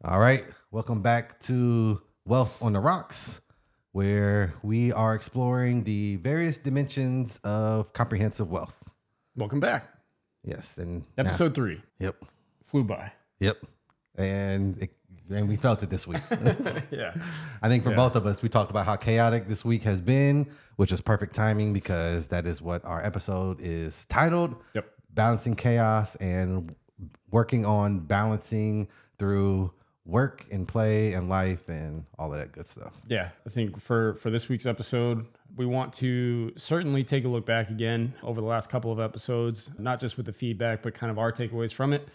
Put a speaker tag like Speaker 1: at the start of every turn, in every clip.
Speaker 1: All right, welcome back to Wealth on the Rocks, where we are exploring the various dimensions of comprehensive wealth.
Speaker 2: Welcome back.
Speaker 1: Yes, and
Speaker 2: Episode 3.
Speaker 1: Yep.
Speaker 2: Flew by.
Speaker 1: Yep. And we felt it this week.
Speaker 2: Yeah.
Speaker 1: I think for both of us, we talked about how chaotic this week has been, which is perfect timing because that is what our episode is titled.
Speaker 2: Yep.
Speaker 1: Balancing chaos and working on balancing through work and play and life and all of that good stuff.
Speaker 2: Yeah. I think for this week's episode, we want to certainly take a look back again over the last couple of episodes, not just with the feedback, but kind of our takeaways from it.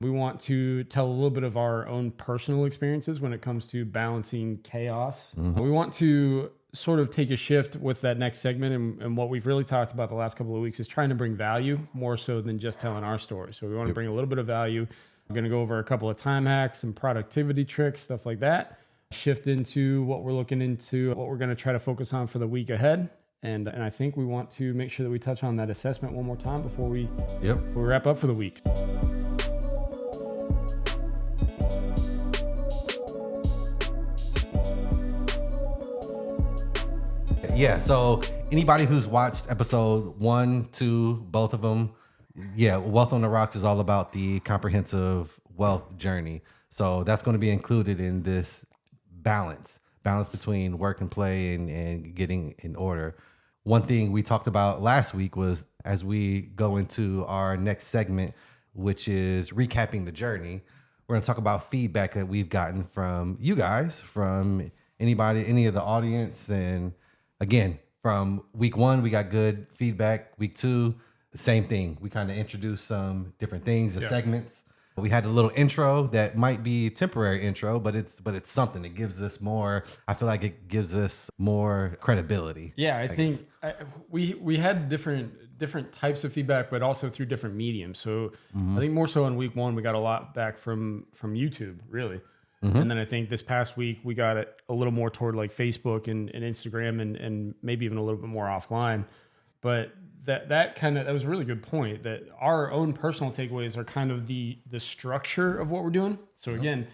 Speaker 2: We want to tell a little bit of our own personal experiences when it comes to balancing chaos. Mm-hmm. We want to sort of take a shift with that next segment. And what we've really talked about the last couple of weeks is trying to bring value more so than just telling our story. So we want to bring a little bit of value. We're going to go over a couple of time hacks, some productivity tricks, stuff like that. Shift into what we're looking into, what we're going to try to focus on for the week ahead. And I think we want to make sure that we touch on that assessment one more time before we wrap up for the week.
Speaker 1: Yeah, so anybody who's watched episode 1, 2, both of them, Wealth on the Rocks is all about the comprehensive wealth journey. So that's going to be included in this balance between work and play and getting in order. One thing we talked about last week was as we go into our next segment, which is recapping the journey, we're going to talk about feedback that we've gotten from you guys, from anybody, any of the audience. And again, from week 1, we got good feedback. Week 2, the same thing. We kind of introduced some different things, the segments. We had a little intro that might be temporary intro, but it's something. It gives us more. I feel like it gives us more credibility.
Speaker 2: Yeah, I think we had different types of feedback, but also through different mediums. So I think more so in week 1, we got a lot back from YouTube, really. Mm-hmm. And then I think this past week, we got it a little more toward like Facebook and Instagram and maybe even a little bit more offline. But that was a really good point, that our own personal takeaways are kind of the structure of what we're doing. So again,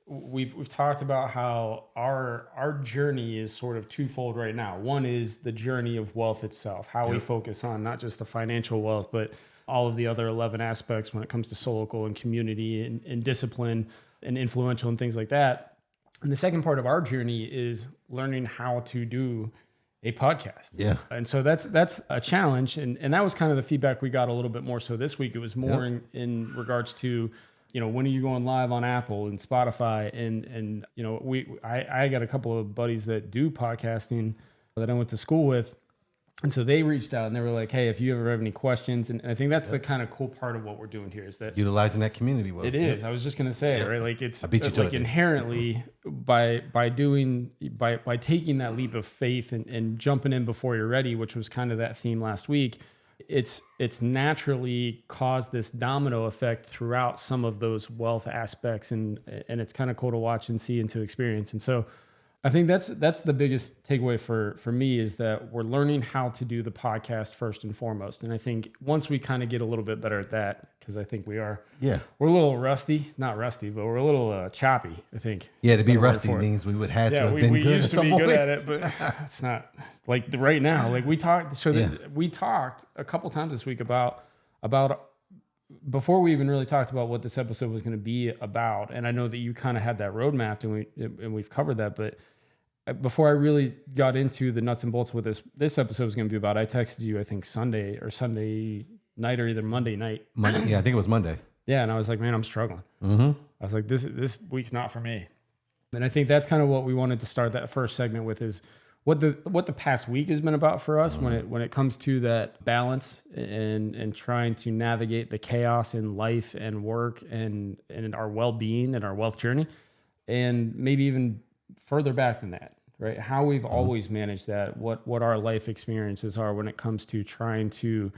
Speaker 2: we've talked about how our journey is sort of twofold right now. One is the journey of wealth itself, how we focus on not just the financial wealth, but all of the other 11 aspects when it comes to Soulicle and community and discipline and influential and things like that. And the second part of our journey is learning how to do a podcast. Yeah. And so that's a challenge. And that was kind of the feedback we got a little bit more so this week. It was more in regards to, when are you going live on Apple and Spotify? And I got a couple of buddies that do podcasting that I went to school with. And so they reached out and they were like, hey, if you ever have any questions. And I think that's the kind of cool part of what we're doing here is that
Speaker 1: utilizing that community well.
Speaker 2: It is. I was just going to say, right? Like it's
Speaker 1: like
Speaker 2: inherently by taking that leap of faith and jumping in before you're ready, which was kind of that theme last week. It's naturally caused this domino effect throughout some of those wealth aspects. And it's kind of cool to watch and see and to experience. And so I think that's the biggest takeaway for me is that we're learning how to do the podcast first and foremost. And I think once we kind of get a little bit better at that, because I think we're a little not rusty, but we're a little choppy, I think.
Speaker 1: Yeah, to be rusty means we would have to have been good.
Speaker 2: We used to be good at it, but it's not like right now. Like we talked, we talked a couple times this week about before we even really talked about what this episode was going to be about. And I know that you kind of had that roadmap and we've covered that, but before I really got into the nuts and bolts with this episode was going to be about, I texted you, I think Sunday night or either Monday night.
Speaker 1: Yeah, I think it was Monday.
Speaker 2: Yeah. And I was like, man, I'm struggling. Mm-hmm. I was like, this week's not for me. And I think that's kind of what we wanted to start that first segment with is what the past week has been about for us when it comes to that balance and trying to navigate the chaos in life and work and our well-being and our wealth journey. And maybe even further back than that, right? How we've always managed that, what our life experiences are when it comes to trying to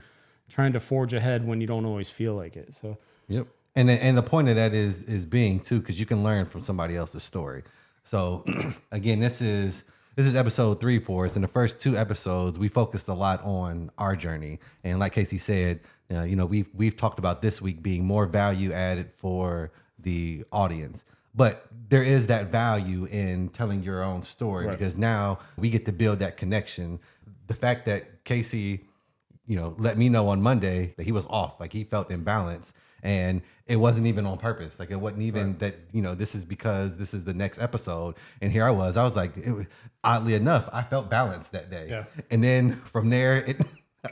Speaker 2: forge ahead when you don't always feel like it. So,
Speaker 1: yep. And the point of that is being too, because you can learn from somebody else's story. So again, this is episode 3 for us. In the first 2 episodes, we focused a lot on our journey. And like Casey said, we've talked about this week being more value added for the audience. But there is that value in telling your own story,
Speaker 2: Right.
Speaker 1: because now we get to build that connection. The fact that Casey, let me know on Monday that he was off, like he felt imbalanced, and it wasn't even on purpose. Like it wasn't even that, this is because this is the next episode. And here I was like, oddly enough, I felt balanced that day.
Speaker 2: Yeah.
Speaker 1: And then from there,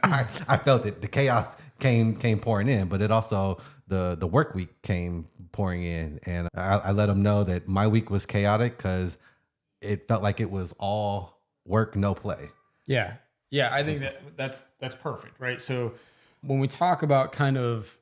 Speaker 1: I felt it. The chaos came pouring in, but it also, the work week came pouring in. And I let them know that my week was chaotic because it felt like it was all work, no play.
Speaker 2: Yeah. Yeah. I think that's perfect. Right. So when we talk about kind of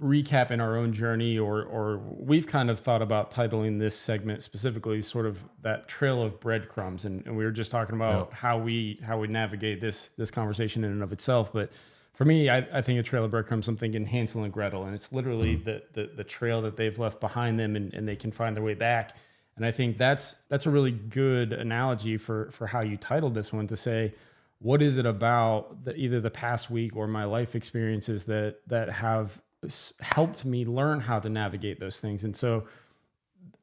Speaker 2: recapping our own journey, or we've kind of thought about titling this segment specifically sort of that trail of breadcrumbs. And we were just talking about how we navigate this conversation in and of itself. But for me, I think a trail of breadcrumbs, I'm thinking Hansel and Gretel, and it's literally the trail that they've left behind them, and they can find their way back. And I think that's a really good analogy for how you titled this one, to say, what is it about either the past week or my life experiences that have helped me learn how to navigate those things? And so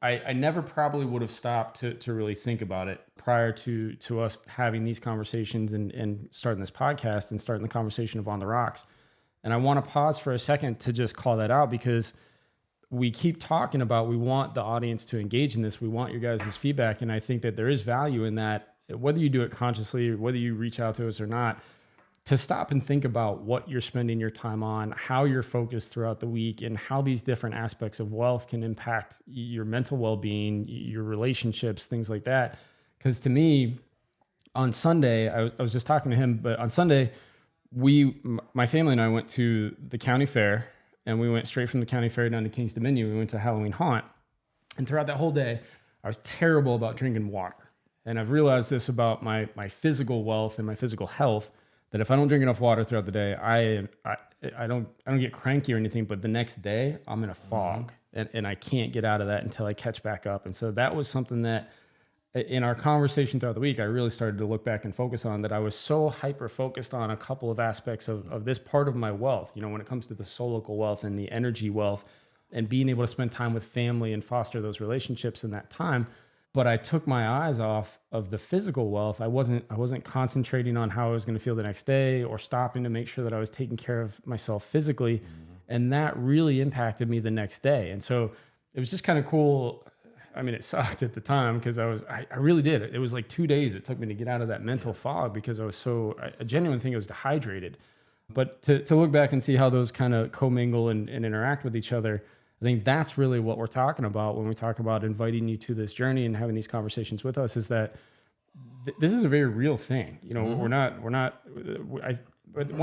Speaker 2: I never probably would have stopped to really think about it prior to us having these conversations and starting this podcast and starting the conversation of On The Rhox. And I want to pause for a second to just call that out, because we keep talking about, we want the audience to engage in this. We want your guys' feedback. And I think that there is value in that, whether you do it consciously, whether you reach out to us or not, to stop and think about what you're spending your time on, how you're focused throughout the week, and how these different aspects of wealth can impact your mental well-being, your relationships, things like that. Because to me, on Sunday, I was just talking to him, but on Sunday, my family and I went to the county fair, and we went straight from the county fair down to King's Dominion. We went to Halloween Haunt. And throughout that whole day, I was terrible about drinking water. And I've realized this about my physical wealth and my physical health, that if I don't drink enough water throughout the day, I don't get cranky or anything, but the next day I'm in a fog, and I can't get out of that until I catch back up. And so that was something that in our conversation throughout the week, I really started to look back and focus on, that I was so hyper focused on a couple of aspects of this part of my wealth, when it comes to the Soulicle Wealth and the energy wealth, and being able to spend time with family and foster those relationships in that time. But I took my eyes off of the physical wealth. I wasn't concentrating on how I was going to feel the next day, or stopping to make sure that I was taking care of myself physically. And that really impacted me the next day. And so it was just kind of cool. I mean, it sucked at the time, because I really did. It was like 2 days it took me to get out of that mental fog, because I was I genuinely think I was dehydrated. But to look back and see how those kind of commingle and interact with each other, I think that's really what we're talking about when we talk about inviting you to this journey and having these conversations with us, is that this is a very real thing. One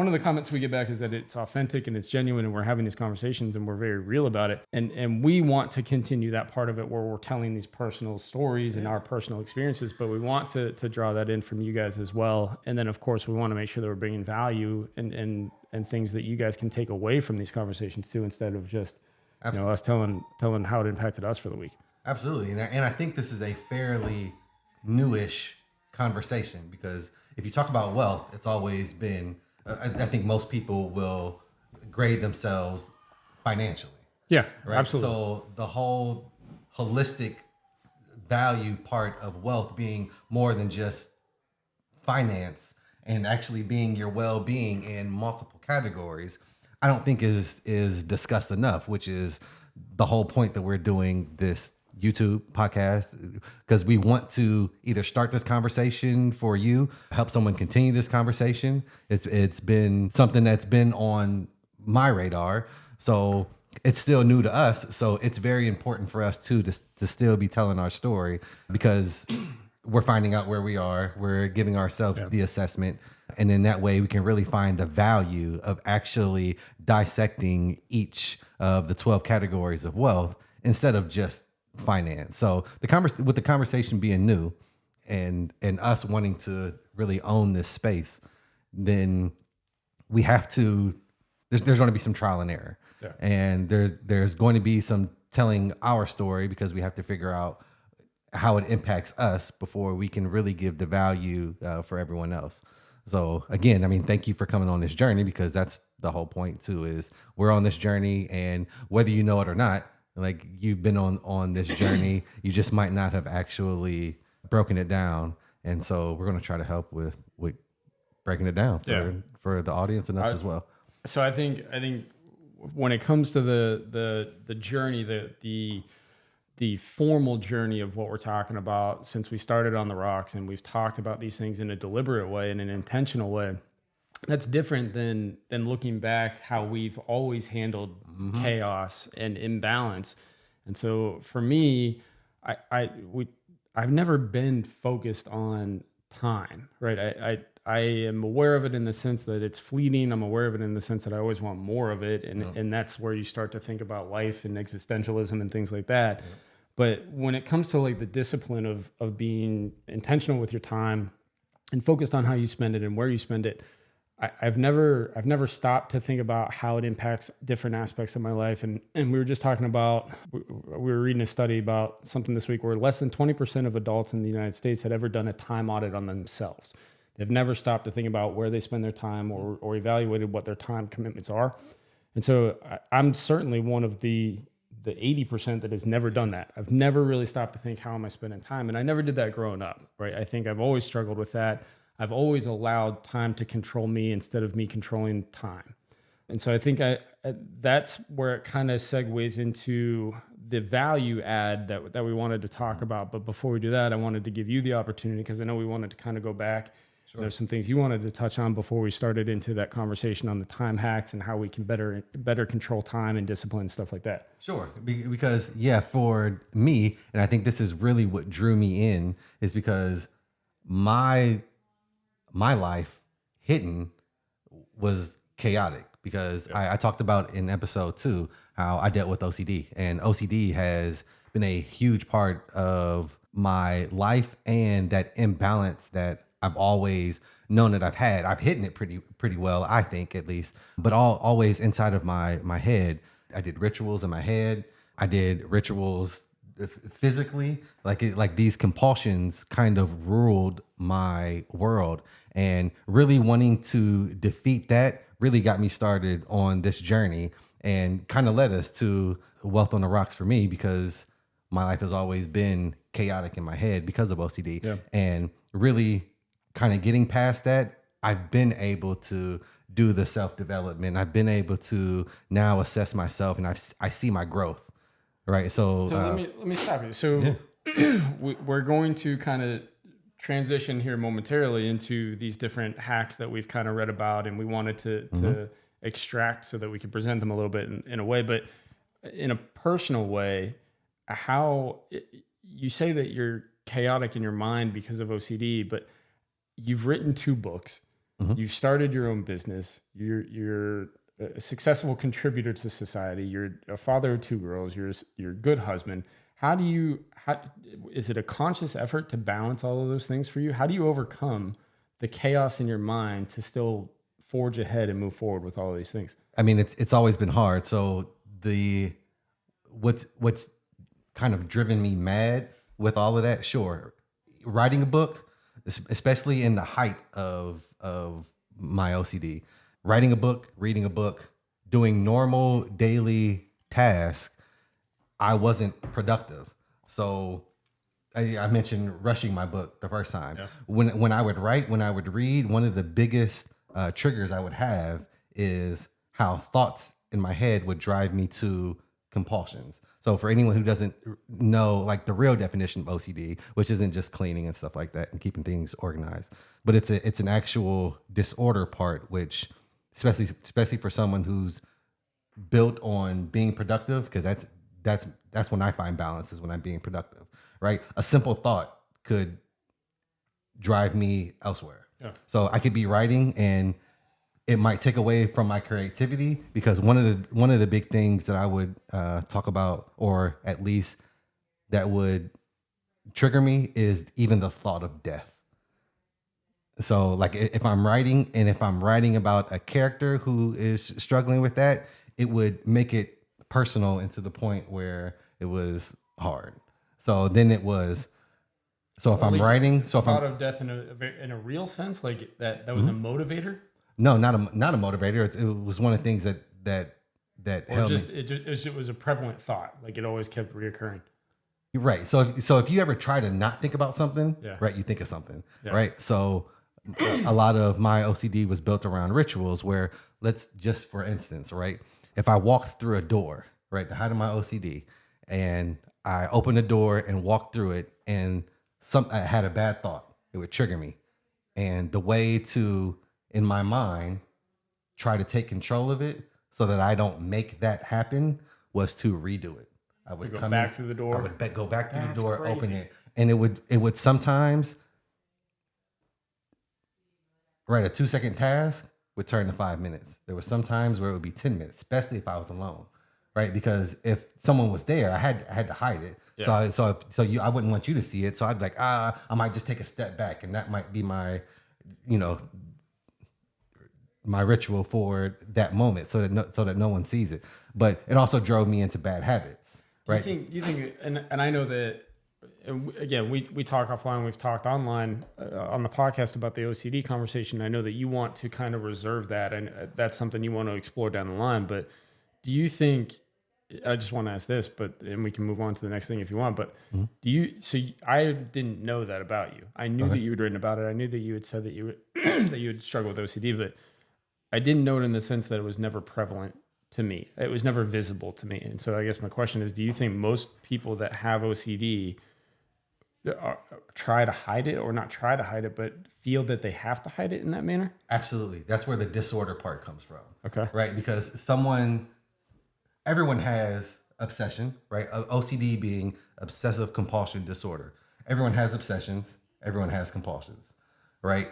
Speaker 2: of the comments we get back is that it's authentic and it's genuine, and we're having these conversations and we're very real about it. And we want to continue that part of it, where we're telling these personal stories and our personal experiences, but we want to draw that in from you guys as well. And then of course we want to make sure that we're bringing value and things that you guys can take away from these conversations too, instead of just us telling how it impacted us for the week.
Speaker 1: Absolutely. And I think this is a fairly newish conversation, because if you talk about wealth, it's always been, I think most people will grade themselves financially.
Speaker 2: Yeah,
Speaker 1: right?
Speaker 2: Absolutely.
Speaker 1: So the whole holistic value part of wealth being more than just finance, and actually being your well-being in multiple categories, I don't think is discussed enough, which is the whole point that we're doing this YouTube podcast, because we want to either start this conversation for you, help someone continue this conversation. It's been something that's been on my radar, so it's still new to us. So it's very important for us too to still be telling our story, because we're finding out where we are. We're giving ourselves the assessment. And in that way, we can really find the value of actually dissecting each of the 12 categories of wealth instead of just finance. So with the conversation being new, and us wanting to really own this space, then we have to. There's going to be some trial and error, and there's going to be some telling our story, because we have to figure out how it impacts us before we can really give the value for everyone else. So again, I mean, thank you for coming on this journey, because that's the whole point too, is we're on this journey, and whether you know it or not, Like you've been on this journey, you just might not have actually broken it down. And so we're going to try to help with breaking it down for the audience and us as well.
Speaker 2: So I think when it comes to the journey, the formal journey of what we're talking about, since we started on the rocks and we've talked about these things in a deliberate way, in an intentional way, that's different than looking back how we've always handled chaos and imbalance. And so for me, I've never been focused on time, right? I am aware of it in the sense that it's fleeting. I'm aware of it in the sense that I always want more of it. And that's where you start to think about life and existentialism and things like that. Yeah. But when it comes to like the discipline of being intentional with your time and focused on how you spend it and where you spend it, I've never stopped to think about how it impacts different aspects of my life. And we were just talking about, we were reading a study about something this week where less than 20% of adults in the United States had ever done a time audit on themselves. They've never stopped to think about where they spend their time or evaluated what their time commitments are. And so I'm certainly one of the 80% that has never done that. I've never really stopped to think, how am I spending time? And I never did that growing up, right? I think I've always struggled with that. I've always allowed time to control me instead of me controlling time. And so I think that's where it kind of segues into the value add that we wanted to talk about. But before we do that, I wanted to give you the opportunity, because I know we wanted to kind of go back. Sure. There's some things you wanted to touch on before we started into that conversation on the time hacks and how we can better control time and discipline and stuff like that.
Speaker 1: Sure. Because for me, and I think this is really what drew me in, is because my life hidden was chaotic, because I talked about in episode 2 how I dealt with OCD, and OCD has been a huge part of my life, and that imbalance that I've always known that I've had. I've hidden it pretty well, I think, at least, but always inside of my head. I did rituals in my head. I did rituals physically, like these compulsions kind of ruled my world, and really wanting to defeat that really got me started on this journey and kind of led us to Wealth on the Rocks for me, because my life has always been chaotic in my head because of OCD. Yeah. And really kind of getting past that, I've been able to do the self-development. I've been able to now assess myself, and I see my growth. Right. So
Speaker 2: let me stop you. So we're going to kind of transition here momentarily into these different hacks that we've kind of read about, and we wanted to extract so that we could present them a little bit in a way, but in a personal way. How you say that you're chaotic in your mind because of OCD, but you've written 2 books. You've started your own business. You're a successful contributor to society. You're a father of 2 girls. You're a good husband. How is it a conscious effort to balance all of those things for you? How do you overcome the chaos in your mind to still forge ahead and move forward with all of these things?
Speaker 1: I mean, it's always been hard. So what's kind of driven me mad with all of that? Sure, writing a book, especially in the height of my OCD. Writing a book, reading a book, doing normal daily tasks, I wasn't productive. So I mentioned rushing my book the first time. Yeah. When I would write, when I would read, one of the biggest triggers I would have is how thoughts in my head would drive me to compulsions. So for anyone who doesn't know, like, the real definition of OCD, which isn't just cleaning and stuff like that and keeping things organized, but it's an actual disorder part, which especially for someone who's built on being productive, because that's when I find balance, is when I'm being productive, right? A simple thought could drive me elsewhere. Yeah. So I could be writing and it might take away from my creativity, because one of the big things that I would talk about, or at least that would trigger me, is even the thought of death. So like if I'm writing, and if I'm writing about a character who is struggling with that, it would make it personal, and to the point where it was hard. So then it was, so if I'm writing, so if I'm
Speaker 2: thought of death in a real sense, like that was a motivator.
Speaker 1: No, not a motivator. It was one of the things that
Speaker 2: or
Speaker 1: held
Speaker 2: just
Speaker 1: me.
Speaker 2: it was a prevalent thought, like it always kept reoccurring.
Speaker 1: Right. So if you ever try to not think about something,
Speaker 2: Yeah.
Speaker 1: right, you think of something,
Speaker 2: Yeah.
Speaker 1: right? So a lot of my OCD was built around rituals where let's just for instance, right? If I walked through a door, right, the height of my OCD, and I opened the door and walked through it and I had a bad thought, it would trigger me. And the way to in my mind try to take control of it so that I don't make that happen was to redo it. I would
Speaker 2: Go
Speaker 1: come
Speaker 2: back
Speaker 1: in,
Speaker 2: through the door.
Speaker 1: I would go back through the
Speaker 2: That's
Speaker 1: door,
Speaker 2: crazy.
Speaker 1: open it, and it would sometimes, right, a 2-second task would turn to 5 minutes. There were some times where it would be 10 minutes, especially if I was alone, right? Because if someone was there, I had to hide it.
Speaker 2: Yeah.
Speaker 1: I wouldn't want you to see it. So I'd be like, I might just take a step back, and that might be my, you know, my ritual for that moment, so that no one sees it. But it also drove me into bad habits, right?
Speaker 2: You think, and I know that. And again, we talk offline. We've talked online on the podcast about the OCD conversation. I know that you want to kind of reserve that, and that's something you want to explore down the line. But do you think? I just want to ask this, and we can move on to the next thing if you want. But do you? I didn't know that about you. I knew that you had written about it. I knew that you had said that you would that you would struggle with OCD, but I didn't know it in the sense that it was never prevalent to me. It was never visible to me. And so I guess my question is, do you think most people that have OCD try to hide it, or not try to hide it, but feel that they have to hide it in that manner?
Speaker 1: Absolutely. That's where the disorder part comes from.
Speaker 2: Okay.
Speaker 1: Right? Because everyone has obsession, right? OCD being obsessive compulsion disorder. Everyone has obsessions. Everyone has compulsions, right?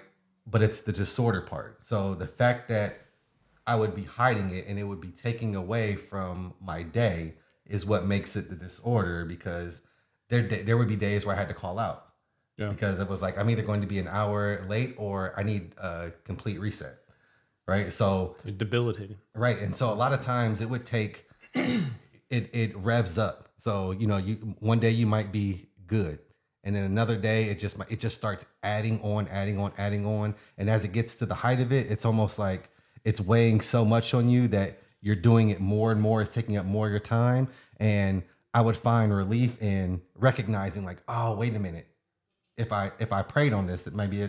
Speaker 1: But it's the disorder part. So the fact that I would be hiding it and it would be taking away from my day is what makes it the disorder, because there would be days where I had to call out. Yeah. Because it was like, I'm either going to be an hour late or I need a complete reset. Right. So
Speaker 2: debilitating.
Speaker 1: Right. And so a lot of times it would take, it revs up. So, one day you might be good. And then another day it just starts adding on. And as it gets to the height of it, it's almost like it's weighing so much on you that you're doing it more and more. It's taking up more of your time. And I would find relief in recognizing, like, oh, wait a minute. If I prayed on this, it maybe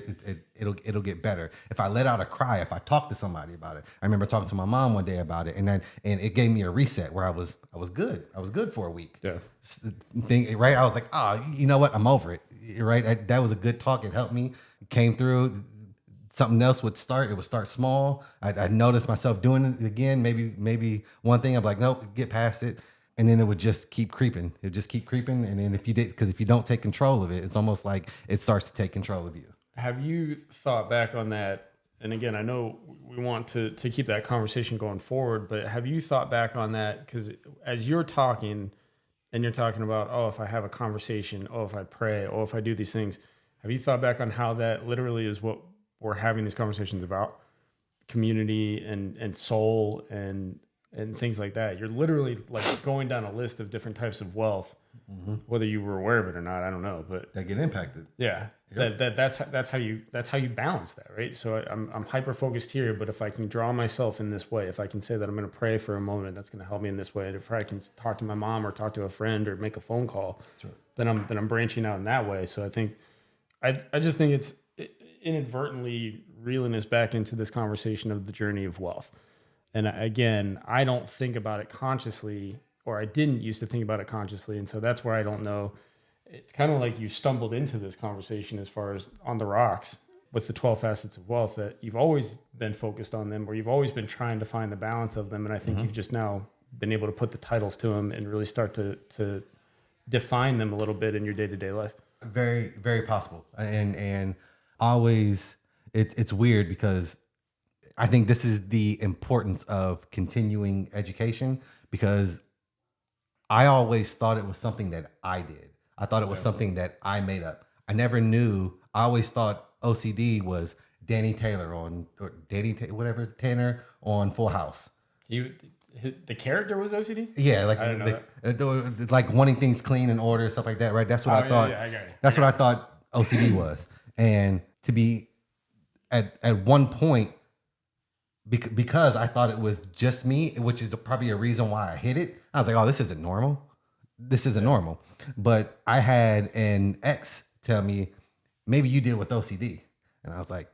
Speaker 1: it'll get better. If I let out a cry, if I talk to somebody about it. I remember talking to my mom one day about it, and it gave me a reset where I was good. I was good for a week. Yeah. Right. I was like, oh, you know what? I'm over it. Right. That was a good talk. It helped me. It came through. Something else would start. It would start small. I'd notice myself doing it again. Maybe one thing I'm like, nope, get past it. And then it would just keep creeping. It would just keep creeping. And then if you don't take control of it, it's almost like it starts to take control of you.
Speaker 2: Have you thought back on that? And again, I know we want to keep that conversation going forward, but have you thought back on that? Because as you're talking and you're talking about, oh, if I have a conversation, oh, if I pray, oh, if I do these things, have you thought back on how that literally is what we're having these conversations about? Community and soul and things like that. You're literally like going down a list of different types of wealth, whether you were aware of it or not, I don't know, but
Speaker 1: that get impacted.
Speaker 2: Yeah. Yep. That's how you balance that, right? So I'm hyper focused here, but if I can draw myself in this way, if I can say that I'm going to pray for a moment, that's going to help me in this way. And if I can talk to my mom or talk to a friend or make a phone call, right, then I'm branching out in that way. So I think I just think it's inadvertently reeling us back into this conversation of the journey of wealth. And again, I don't think about it consciously, or I didn't used to think about it consciously. And so that's where I don't know. It's kind of like you stumbled into this conversation as far as On The Rhox with the 12 facets of wealth, that you've always been focused on them, or you've always been trying to find the balance of them. And I think you've just now been able to put the titles to them and really start to define them a little bit in your day-to-day life.
Speaker 1: Very, very possible. And always, it's weird because I think this is the importance of continuing education, because I always thought it was something that I did. I thought it was something that I made up. I never knew. I always thought OCD was Danny Tanner on Full House.
Speaker 2: The character was OCD?
Speaker 1: Yeah, like wanting things clean and order, stuff like that, right? That's what I thought. Yeah, I got it. That's what I thought OCD was. And to be at one point, because I thought it was just me, which is probably a reason why I hit it. I was like, oh, this isn't normal. This isn't normal. But I had an ex tell me, maybe you deal with OCD. And I was like,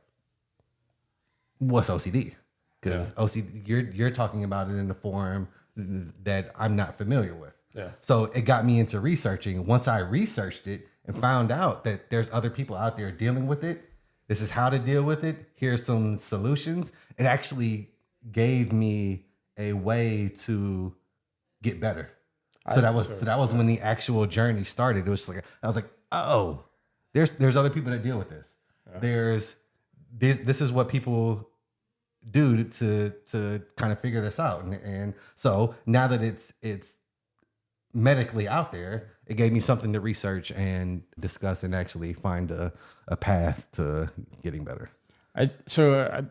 Speaker 1: what's OCD? Because OCD, you're talking about it in a form that I'm not familiar with.
Speaker 2: Yeah.
Speaker 1: So it got me into researching. Once I researched it and found out that there's other people out there dealing with it, this is how to deal with it. Here's some solutions. It actually gave me a way to get better. So that was when the actual journey started. It was like I was like, oh, there's other people that deal with this. Yeah. This is what people do to kind of figure this out. And so now that it's medically out there, it gave me something to research and discuss and actually find a path to getting better.
Speaker 2: I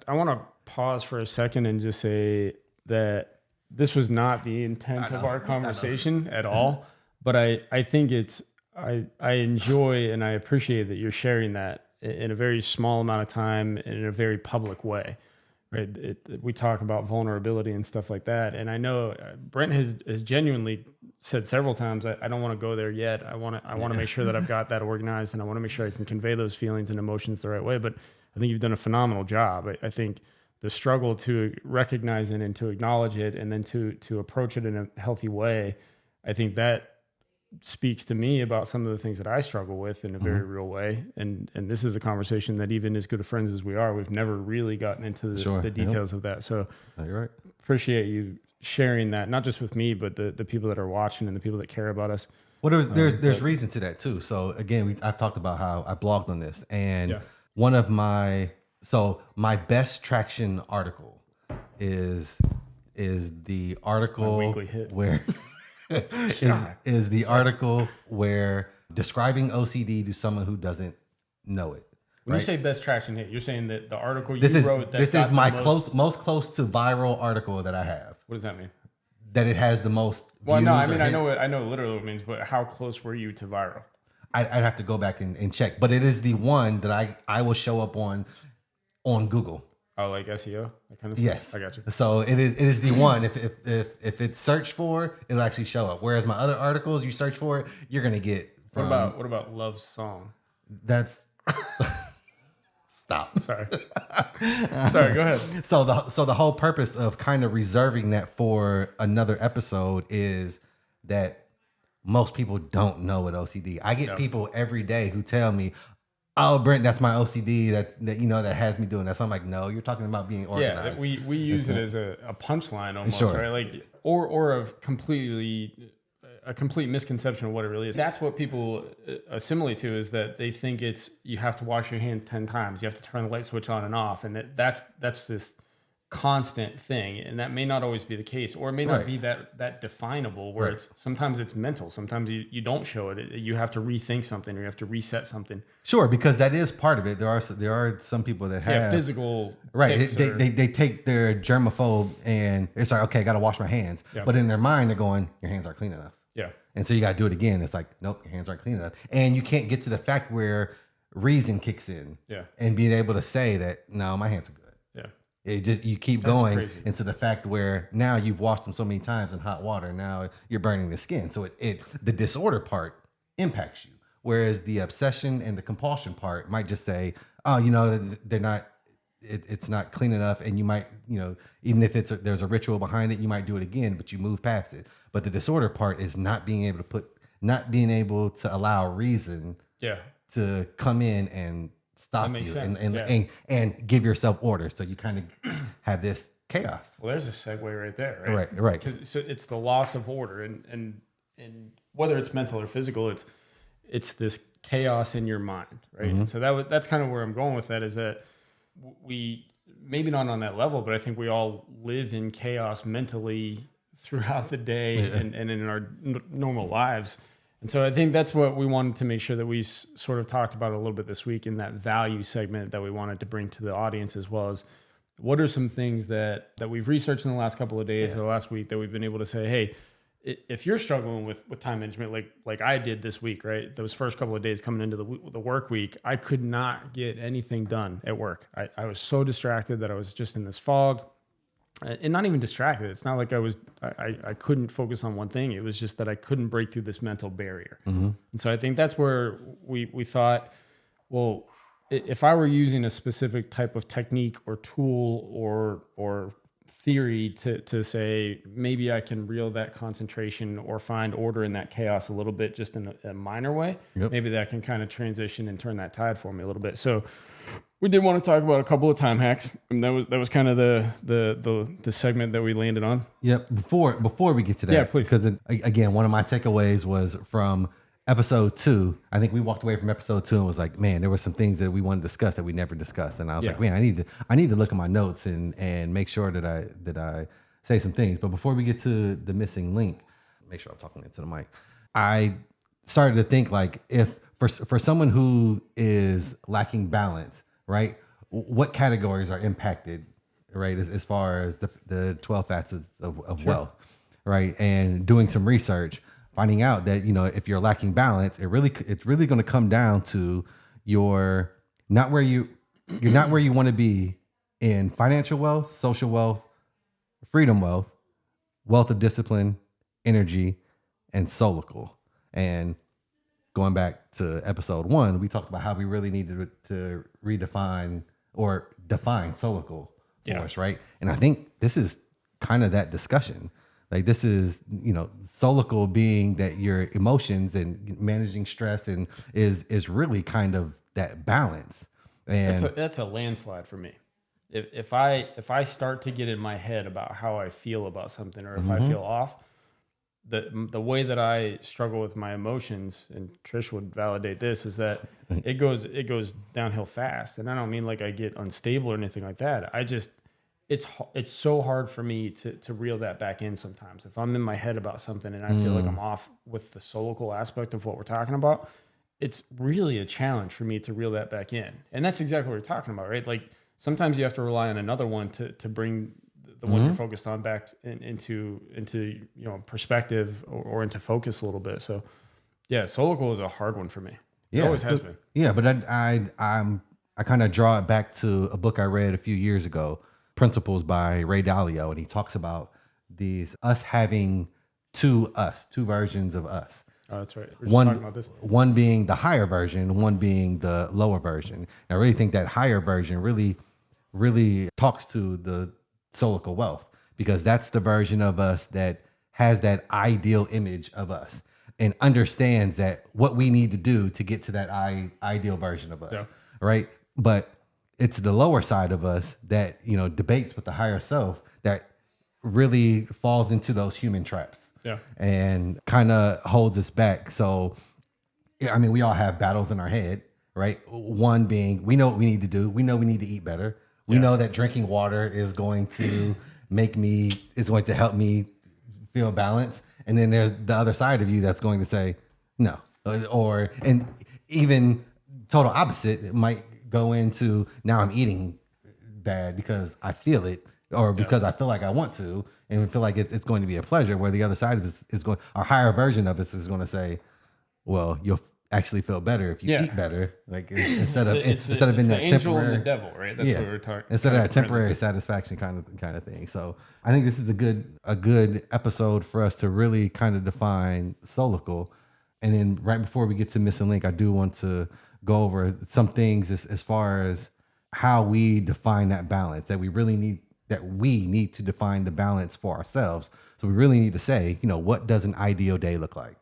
Speaker 2: want to pause for a second and just say that this was not the intent of our conversation at all, but I think I enjoy and I appreciate that you're sharing that in a very small amount of time and in a very public way. Right. We talk about vulnerability and stuff like that. And I know Brent has genuinely said several times, I don't want to go there yet. I want to make sure that I've got that organized, and I want to make sure I can convey those feelings and emotions the right way. But I think you've done a phenomenal job. I think the struggle to recognize it and to acknowledge it and then to approach it in a healthy way, I think that speaks to me about some of the things that I struggle with in a very real way. And this is a conversation that even as good of friends as we are, we've never really gotten into the details of that. So
Speaker 1: you're right.
Speaker 2: Appreciate you sharing that, not just with me, but the people that are watching and the people that care about us.
Speaker 1: Well, there's reason to that too. So again, I've talked about how I blogged on this, and one of my best traction article is the article
Speaker 2: weekly hit.
Speaker 1: Where is the article where describing OCD to someone who doesn't know it.
Speaker 2: When you say best traction hit, you're saying that the article wrote.
Speaker 1: This is my most close to viral article that I have.
Speaker 2: What does that mean?
Speaker 1: That it has the most.
Speaker 2: Well, no, I mean I know literally what it means, but how close were you to viral?
Speaker 1: I'd have to go back and check, but it is the one that I will show up on Google.
Speaker 2: Oh, like SEO, that kind of stuff?
Speaker 1: Yes,
Speaker 2: I got you.
Speaker 1: So it is the one. If it's searched for, it'll actually show up. Whereas my other articles, you search for it, you're gonna get.
Speaker 2: What about Love's song?
Speaker 1: That's stop.
Speaker 2: Sorry, go ahead.
Speaker 1: So the whole purpose of kind of reserving that for another episode is that most people don't know what OCD. I get people every day who tell me, oh, Brent, that's my OCD. That has me doing that. So I'm like, no, you're talking about being organized.
Speaker 2: Yeah, we use it as a punchline almost, right? Like, or a complete misconception of what it really is. That's what people assimilate to, is that they think it's you have to wash your hands 10 times, you have to turn the light switch on and off, and that's this constant thing, and that may not always be the case, or it may not be that definable, where it's sometimes it's mental, sometimes you don't show it, you have to rethink something, or you have to reset something.
Speaker 1: Sure, because that is part of it. There are some people that have
Speaker 2: physical
Speaker 1: they take their germaphobe and it's like, okay, I got to wash my hands, but in their mind they're going, your hands aren't clean enough.
Speaker 2: Yeah, and
Speaker 1: so you got to do it again. It's like, nope, your hands aren't clean enough, and you can't get to the fact where reason kicks in. And being able to say that, no, my hands are good. You keep going into the fact where now you've washed them so many times in hot water. Now you're burning the skin. So the disorder part impacts you. Whereas the obsession and the compulsion part might just say, oh, they're not, it's not clean enough. And you might, even if there's a ritual behind it, you might do it again, but you move past it. But the disorder part is not being able to allow reason to come in and stop you and give yourself order, so you kind of have this chaos.
Speaker 2: Well, there's a segue right there,
Speaker 1: right.
Speaker 2: Because it's the loss of order, and whether it's mental or physical, it's this chaos in your mind, right? And so that's kind of where I'm going with that, is that we maybe not on that level, but I think we all live in chaos mentally throughout the day and in our normal lives. And so I think that's what we wanted to make sure that we sort of talked about a little bit this week in that value segment that we wanted to bring to the audience, as well as what are some things that we've researched in the last couple of days or the last week that we've been able to say, hey, if you're struggling with time management, like I did this week, right? Those first couple of days coming into the work week, I could not get anything done at work. I was so distracted that I was just in this fog. and not even distracted. It's not like I couldn't focus on one thing. It was just that I couldn't break through this mental barrier. And so I think that's where we thought, well, if I were using a specific type of technique or tool or theory to say, maybe I can reel that concentration or find order in that chaos a little bit, just in a minor way, maybe that can kind of transition and turn that tide for me a little bit. So we did want to talk about a couple of time hacks, and that was kind of the segment that we landed on.
Speaker 1: Yep. Before we get to that,
Speaker 2: Yeah, please.
Speaker 1: Because again, one of my takeaways was from episode 2. I think we walked away from episode 2 and was like, man, there were some things that we wanted to discuss that we never discussed, and I was like, man, I need to look at my notes and make sure that I say some things. But before we get to the missing link, make sure I'm talking into the mic. I started to think, like, if for someone who is lacking balance, right, what categories are impacted, right, as far as the 12 facets of wealth, right, and doing some research, finding out that, if you're lacking balance, it's really going to come down to you're not where you want to be in financial wealth, social wealth, freedom wealth, wealth of discipline, energy, and Soulicle. And going back to episode 1, we talked about how we really needed to redefine or define Soulicle for us, right? And I think this is kind of that discussion. Like, this is, Soulicle being that your emotions and managing stress and is really kind of that balance. And
Speaker 2: that's a landslide for me. If I start to get in my head about how I feel about something, or if I feel off, the way that I struggle with my emotions, and Trish would validate this, is that it goes downhill fast. And I don't mean like I get unstable or anything like that. It's so hard for me to reel that back in sometimes. If I'm in my head about something and I feel like I'm off with the Soulicle aspect of what we're talking about, it's really a challenge for me to reel that back in. And that's exactly what we're talking about, right? Like, sometimes you have to rely on another one to bring the one you're focused on back into perspective or into focus a little bit. So yeah, Soulicle is a hard one for me. It always has been.
Speaker 1: Yeah, but I kind of draw it back to a book I read a few years ago, Principles by Ray Dalio, and he talks about us having two versions of us.
Speaker 2: Oh, that's right. We're just talking about this.
Speaker 1: One being the higher version, one being the lower version. And I really think that higher version really talks to the Soulicle Wealth, because that's the version of us that has that ideal image of us and understands that what we need to do to get to that ideal version of us, right? But it's the lower side of us that, debates with the higher self that really falls into those human traps.
Speaker 2: Yeah.
Speaker 1: And kind of holds us back. So, I mean, we all have battles in our head, right? One being, we know what we need to do. We know we need to eat better. We know that drinking water is going to help me feel balanced. And then there's the other side of you that's going to say no, and even total opposite. It might go into, now I'm eating bad because I feel it, or because I feel like I want to, and we feel like it's going to be a pleasure, where the other side of us is going, our higher version of us is going to say, well, you'll actually feel better if you eat better, like instead of being that
Speaker 2: angel
Speaker 1: temporary,
Speaker 2: and the devil, right? That's what we're talking.
Speaker 1: Instead of that temporary satisfaction kind of thing. So I think this is a good episode for us to really kind of define Soulicle. And then right before we get to Missing Link, I do want to go over some things as far as how we define that balance, that we need to define the balance for ourselves. So we really need to say, what does an ideal day look like?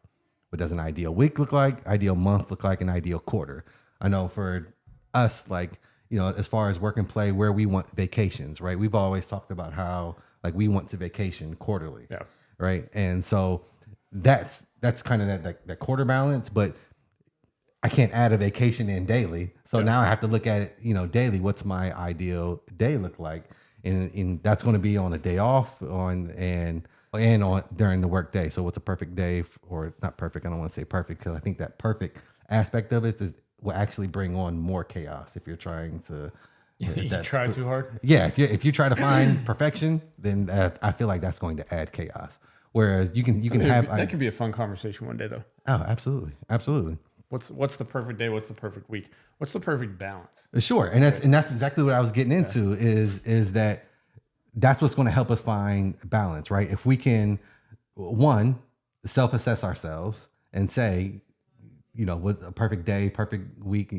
Speaker 1: What does an ideal week look like? Ideal month look like? An ideal quarter? I know for us, like, as far as work and play, where we want vacations, right? We've always talked about how, like, we want to vacation quarterly, right? And so that's kind of that quarter balance, but I can't add a vacation in daily. So now I have to look at it, daily. What's my ideal day look like? And that's going to be on a day off and on during the work day. So what's a perfect day, or not perfect? I don't want to say perfect, because I think that perfect aspect of it will actually bring on more chaos if you're trying to.
Speaker 2: You try too hard.
Speaker 1: Yeah, if you try to find perfection, then I feel like that's going to add chaos. Whereas you can have
Speaker 2: that could be a fun conversation one day, though.
Speaker 1: Oh, absolutely.
Speaker 2: What's the perfect day? What's the perfect week? What's the perfect balance?
Speaker 1: Sure, and that's exactly what I was getting into. Is that that's what's going to help us find balance, right? If we can, one, self-assess ourselves and say, what's a perfect day, perfect week,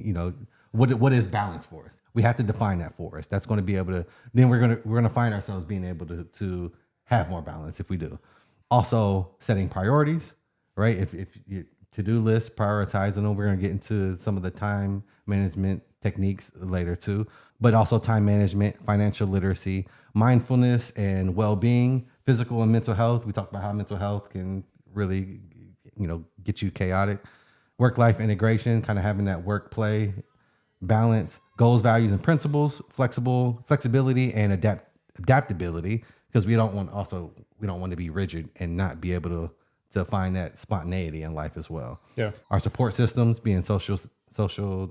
Speaker 1: what is balance for us? We have to define that for us. That's going to be able to, then we're going to find ourselves being able to have more balance if we do. Also setting priorities, right? If you to-do list, prioritizing them, we're going to get into some of the time management techniques later too, but also time management, financial literacy, mindfulness and well-being, physical and mental health. We talked about how mental health can really, get you chaotic. Work-life integration, kind of having that work-play balance, goals, values, and principles, flexibility and adaptability, because we don't want to be rigid and not be able to find that spontaneity in life as well.
Speaker 2: Yeah.
Speaker 1: Our support systems, being social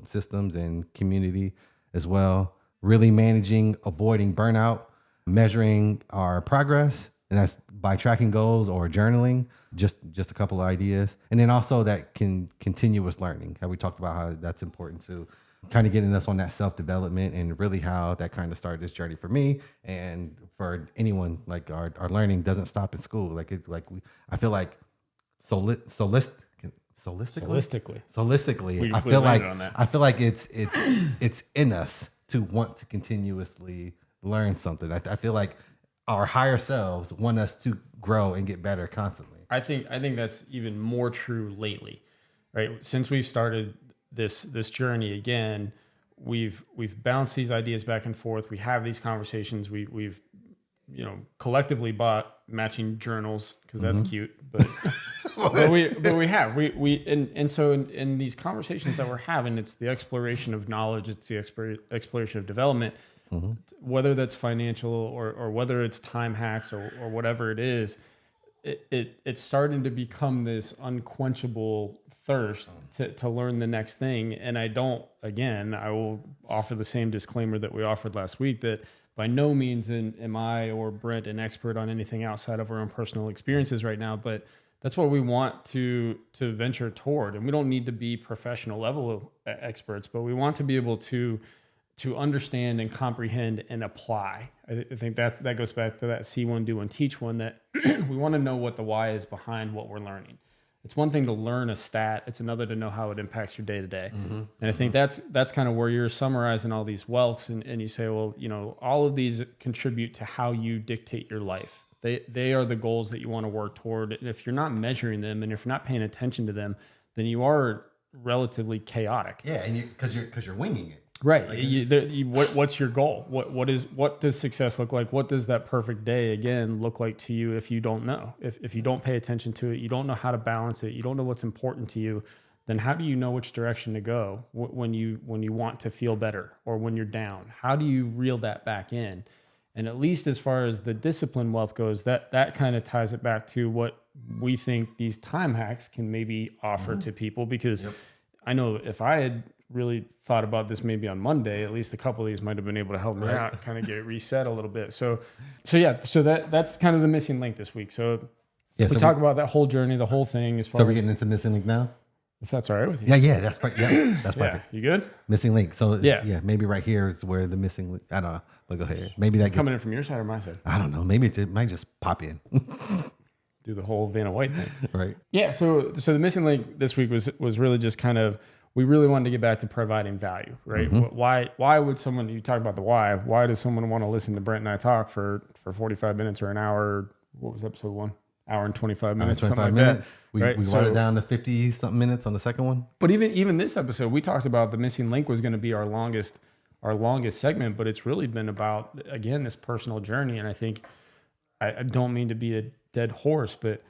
Speaker 1: systems and community as well. Really managing, avoiding burnout, measuring our progress, and that's by tracking goals or journaling. Just a couple of ideas. And then also that continuous learning, how we talked about how that's important to kind of getting us on that self-development, and really how that kind of started this journey for me and for anyone. Like our learning doesn't stop in school. I feel like holistically, I feel like it's in us to want to continuously learn something. I feel like our higher selves want us to grow and get better constantly.
Speaker 2: I think that's even more true lately, right? Since we've started this journey again, we've bounced these ideas back and forth. We have these conversations. We've collectively bought matching journals because that's cute, but we have so in these conversations that we're having, it's the exploration of knowledge, it's the exploration of development, whether that's financial or whether it's time hacks or whatever it is. It's starting to become this unquenchable thirst to learn the next thing. And I will offer the same disclaimer that we offered last week, that by no means am I or Brent an expert on anything outside of our own personal experiences right now, but that's what we want to venture toward. And we don't need to be professional level experts, but we want to be able to understand and comprehend and apply. I think that goes back to that see one, do one, teach one, that we want to know what the why is behind what we're learning. It's one thing to learn a stat. It's another to know how it impacts your day to day. And I think that's kind of where you're summarizing all these wealths. And you say, well, all of these contribute to how you dictate your life. They are the goals that you want to work toward. And if you're not measuring them and if you're not paying attention to them, then you are relatively chaotic.
Speaker 1: Yeah. And because you're winging it.
Speaker 2: Right. What's your goal? What does success look like? What does that perfect day again look like to you if you don't know? If you don't pay attention to it, you don't know how to balance it, you don't know what's important to you, then how do you know which direction to go when you want to feel better or when you're down? How do you reel that back in? And at least as far as the discipline wealth goes, that kind of ties it back to what we think these time hacks can maybe offer to people, because I know if I had really thought about this maybe on Monday, at least a couple of these might have been able to help me out, kind of get it reset a little bit. So that's kind of the missing link this week. So we talk about that whole journey, the whole thing.
Speaker 1: So we're getting into missing link now?
Speaker 2: If that's all right with you.
Speaker 1: Yeah, that's perfect.
Speaker 2: You good?
Speaker 1: Missing link. So maybe right here is where the missing link, I don't know, but go ahead. Maybe that's
Speaker 2: coming in from your side or my side?
Speaker 1: I don't know. Maybe it might just pop in.
Speaker 2: Do the whole Vanna White thing.
Speaker 1: Right.
Speaker 2: Yeah. So the missing link this week was really just kind of, we really wanted to get back to providing value, right? Why would someone, you talk about the why does someone want to listen to Brent and I talk for 45 minutes or an hour? What was episode 1? Hour and 25 minutes, something like that.
Speaker 1: We watered down to 50 something minutes on the second one.
Speaker 2: But even this episode, we talked about the missing link was going to be our longest segment, but it's really been about, again, this personal journey. And I think, I don't mean to be a dead horse, but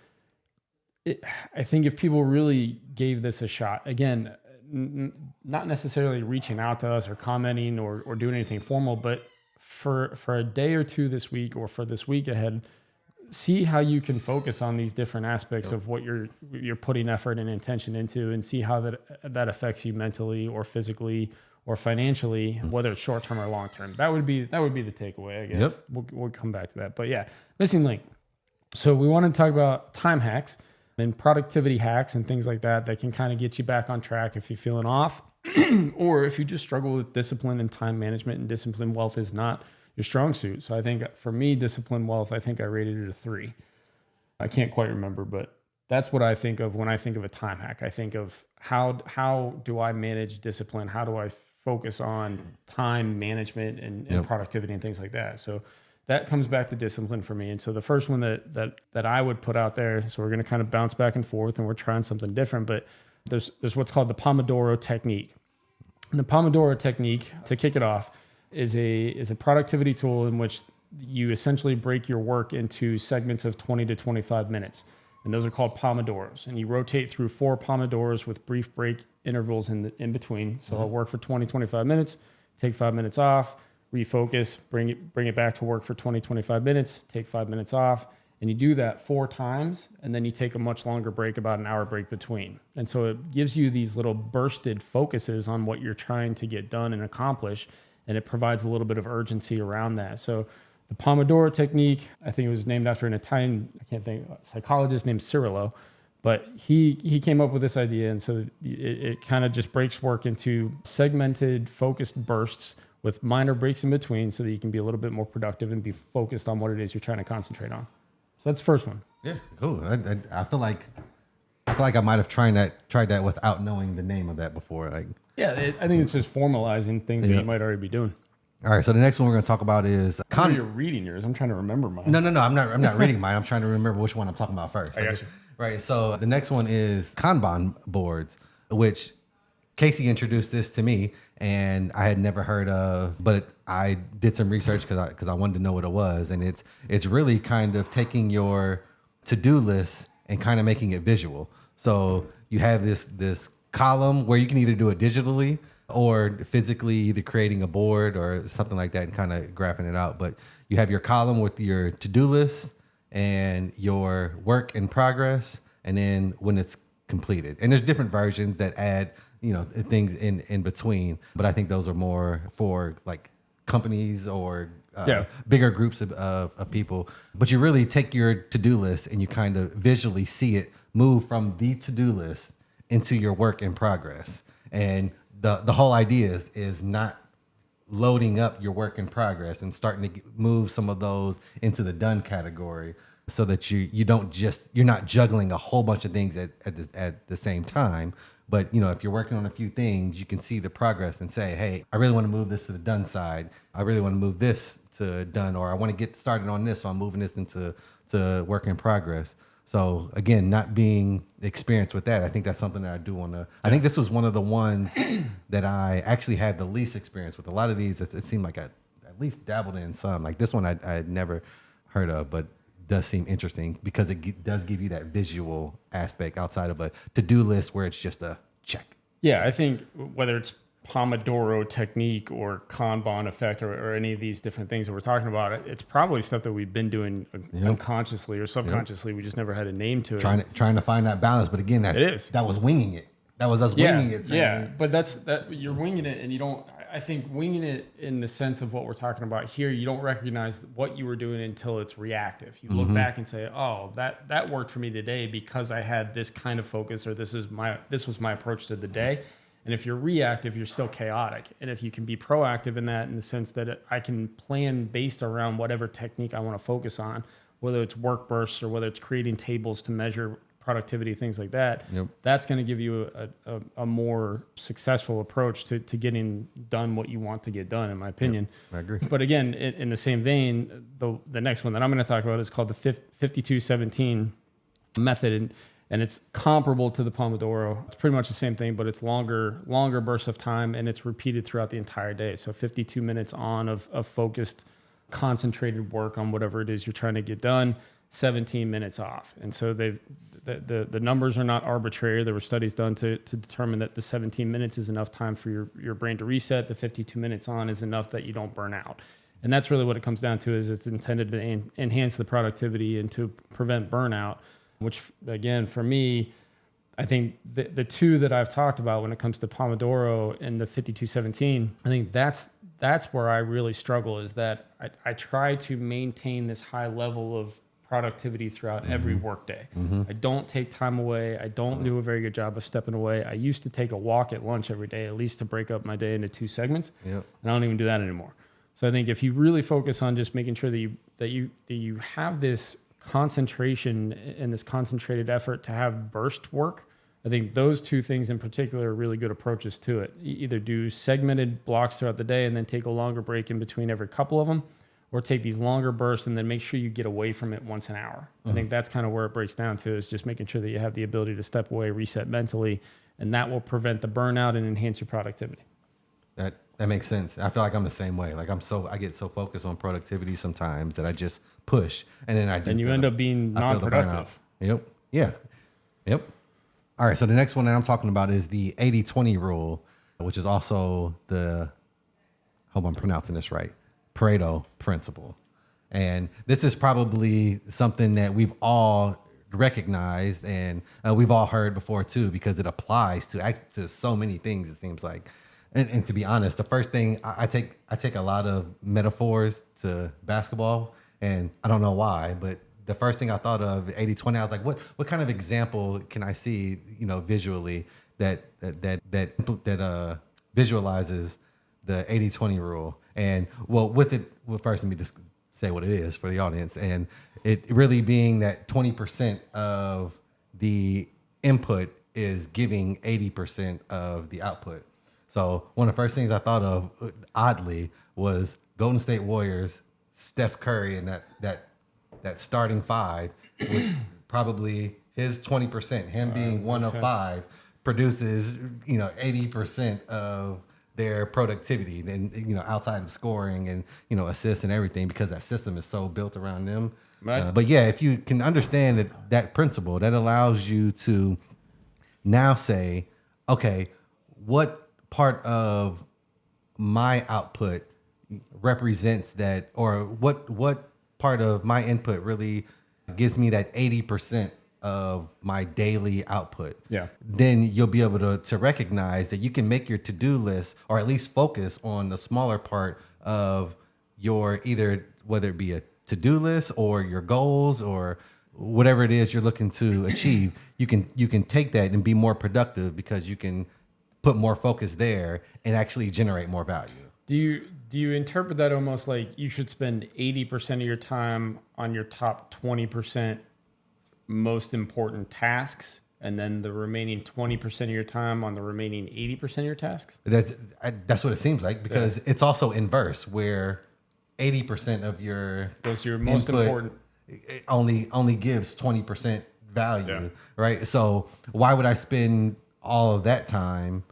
Speaker 2: I think if people really gave this a shot, again, not necessarily reaching out to us or commenting or doing anything formal, but for a day or two this week or for this week ahead, see how you can focus on these different aspects of what you're putting effort and intention into, and see how that affects you mentally or physically or financially, whether it's short term or long term. That would be the takeaway, I guess. We'll come back to that. But yeah, missing link. So we want to talk about time hacks and productivity hacks and things like that can kind of get you back on track if you're feeling off, or if you just struggle with discipline and time management, and discipline wealth is not strong suit. So I think for me, discipline wealth, I think I rated it a 3. I can't quite remember, but that's what I think of when I think of a time hack. I think of how do I manage discipline? How do I focus on time management and productivity and things like that? So that comes back to discipline for me. And so the first one that I would put out there, so we're going to kind of bounce back and forth and we're trying something different, but there's what's called the Pomodoro technique. And the Pomodoro technique, to kick it off, is a productivity tool in which you essentially break your work into segments of 20 to 25 minutes. And those are called Pomodoros. And you rotate through 4 Pomodoros with brief break intervals in between. So I'll work for 20, 25 minutes, take 5 minutes off, refocus, bring it back to work for 20, 25 minutes, take 5 minutes off. And you do that 4 times, and then you take a much longer break, about an hour break between. And so it gives you these little bursted focuses on what you're trying to get done and accomplish, and it provides a little bit of urgency around that. So the Pomodoro technique, I think it was named after an Italian, psychologist named Cirillo, but he came up with this idea. And so it kind of just breaks work into segmented, focused bursts with minor breaks in between so that you can be a little bit more productive and be focused on what it is you're trying to concentrate on. So that's the first one.
Speaker 1: Yeah, cool. I feel like I might have tried that without knowing the name of that before. Like,
Speaker 2: yeah, I think it's just formalizing things that you might already be doing.
Speaker 1: All right, so the next one we're going to talk about is
Speaker 2: You're reading yours. I'm trying to remember mine.
Speaker 1: No, I'm not reading mine. I'm trying to remember which one I'm talking about first.
Speaker 2: I got you.
Speaker 1: Right. So the next one is Kanban boards, which Casey introduced this to me, and I had never heard of, but I did some research because I wanted to know what it was, and it's really kind of taking your to-do list and kind of making it visual. So you have this column where you can either do it digitally or physically, either creating a board or something like that and kind of graphing it out. But you have your column with your to-do list and your work in progress, and then when it's completed. And there's different versions that add, things in between. But I think those are more for like companies or bigger groups of people. But you really take your to-do list and you kind of visually see it move from the to-do list into your work in progress. And the whole idea is not loading up your work in progress and starting to move some of those into the done category, so that you're not juggling a whole bunch of things at the same time. But if you're working on a few things, you can see the progress and say, hey, I really want to move this to the done side. I really want to move this to done, or I want to get started on this, so I'm moving this into work in progress. So again, not being experienced with that, I think that's something that I do want to. I think this was one of the ones that I actually had the least experience with. A lot of these, it seemed like I at least dabbled in some. Like this one, I had never heard of, but does seem interesting because it does give you that visual aspect outside of a to-do list where it's just a check.
Speaker 2: Yeah, I think whether it's Pomodoro technique or Kanban effect or any of these different things that we're talking about, it's probably stuff that we've been doing unconsciously or subconsciously. We just never had a name to it.
Speaker 1: Trying to find that balance, but again, that was winging it. That was us winging it.
Speaker 2: Yeah, but you're winging it, and you don't. I think winging it in the sense of what we're talking about here, you don't recognize what you were doing until it's reactive. You look back and say, "Oh, that worked for me today because I had this kind of focus, or this was my approach to the day." And if you're reactive, you're still chaotic. And if you can be proactive in that, in the sense that I can plan based around whatever technique I want to focus on, whether it's work bursts or whether it's creating tables to measure productivity, things like that, that's going to give you a more successful approach to getting done what you want to get done, in my opinion.
Speaker 1: I agree.
Speaker 2: But again, in the same vein, the next one that I'm going to talk about is called the 5217 method. And it's comparable to the Pomodoro. It's pretty much the same thing, but it's longer bursts of time, and it's repeated throughout the entire day. So 52 minutes on of focused, concentrated work on whatever it is you're trying to get done, 17 minutes off. And so the numbers are not arbitrary. There were studies done to determine that the 17 minutes is enough time for your brain to reset. The 52 minutes on is enough that you don't burn out. And that's really what it comes down to, is it's intended to enhance the productivity and to prevent burnout. Which, again, for me, I think the two that I've talked about when it comes to Pomodoro and the 5217, I think that's where I really struggle, is that I try to maintain this high level of productivity throughout every workday. I don't take time away. I don't do a very good job of stepping away. I used to take a walk at lunch every day, at least to break up my day into 2 segments. And I don't even do that anymore. So I think if you really focus on just making sure that you have this concentration and this concentrated effort to have burst work, I think those two things in particular are really good approaches to it. Either do segmented blocks throughout the day and then take a longer break in between every couple of them, or take these longer bursts and then make sure you get away from it once an hour. I think that's kind of where it breaks down to, is just making sure that you have the ability to step away, reset mentally, and that will prevent the burnout and enhance your productivity.
Speaker 1: That makes sense. I feel like I'm the same way. Like I get so focused on productivity sometimes that I just push, and then
Speaker 2: and you end up being non-productive.
Speaker 1: Yep. Yeah. Yep. All right. So the next one that I'm talking about is the 80-20 rule, which is also hope I'm pronouncing this right, Pareto principle. And this is probably something that we've all recognized and we've all heard before too, because it applies to so many things, it seems like. And to be honest, the first thing I take a lot of metaphors to basketball, and I don't know why, but the first thing I thought of 80-20, I was like, what kind of example can I see, visually that visualizes the 80-20 rule? And first let me just say what it is for the audience. And it really being that 20% of the input is giving 80% of the output. So one of the first things I thought of, oddly, was Golden State Warriors, Steph Curry, and that starting five, with probably his 20%, him being one of five, produces 80% of their productivity. Then outside of scoring and assists and everything, because that system is so built around them. Right. But yeah, if you can understand that principle, that allows you to now say, okay, what part of my output represents that, or what part of my input really gives me that 80% of my daily output. Yeah. Then you'll be able to recognize that you can make your to-do list, or at least focus on the smaller part of your, either whether it be a to-do list or your goals or whatever it is you're looking to achieve. You can take that and be more productive, because you can put more focus there and actually generate more value.
Speaker 2: Do you interpret that almost like you should spend 80% of your time on your top 20% most important tasks, and then the remaining 20% of your time on the remaining 80% of your tasks?
Speaker 1: That's what it seems like, because it's also inverse, where 80% of your
Speaker 2: goes to your most important.
Speaker 1: It only gives 20% value, right? So why would I spend all of that time?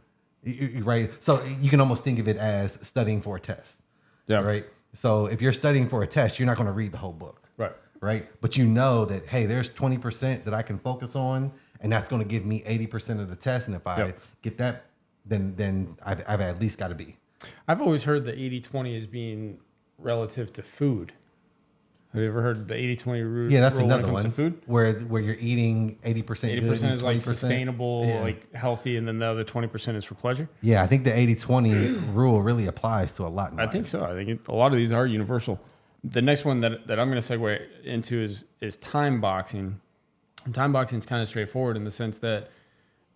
Speaker 1: Right. So you can almost think of it as studying for a test. Yeah. Right. So if you're studying for a test, you're not going to read the whole book. Right. Right. But you know that, hey, there's 20% that I can focus on, and that's going to give me 80% of the test. And if I get that, then I've at least got to be.
Speaker 2: I've always heard the 80-20 as being relative to food. Have you ever heard the 80-20 rule?
Speaker 1: Yeah, that's another one. Food, where you're eating 80%.
Speaker 2: 80% is like sustainable, like healthy, and then the other 20% is for pleasure.
Speaker 1: Yeah, I think the 80-20 rule really applies to a lot in life.
Speaker 2: I think so. I think a lot of these are universal. The next one that I'm going to segue into is time boxing. And time boxing is kind of straightforward in the sense that,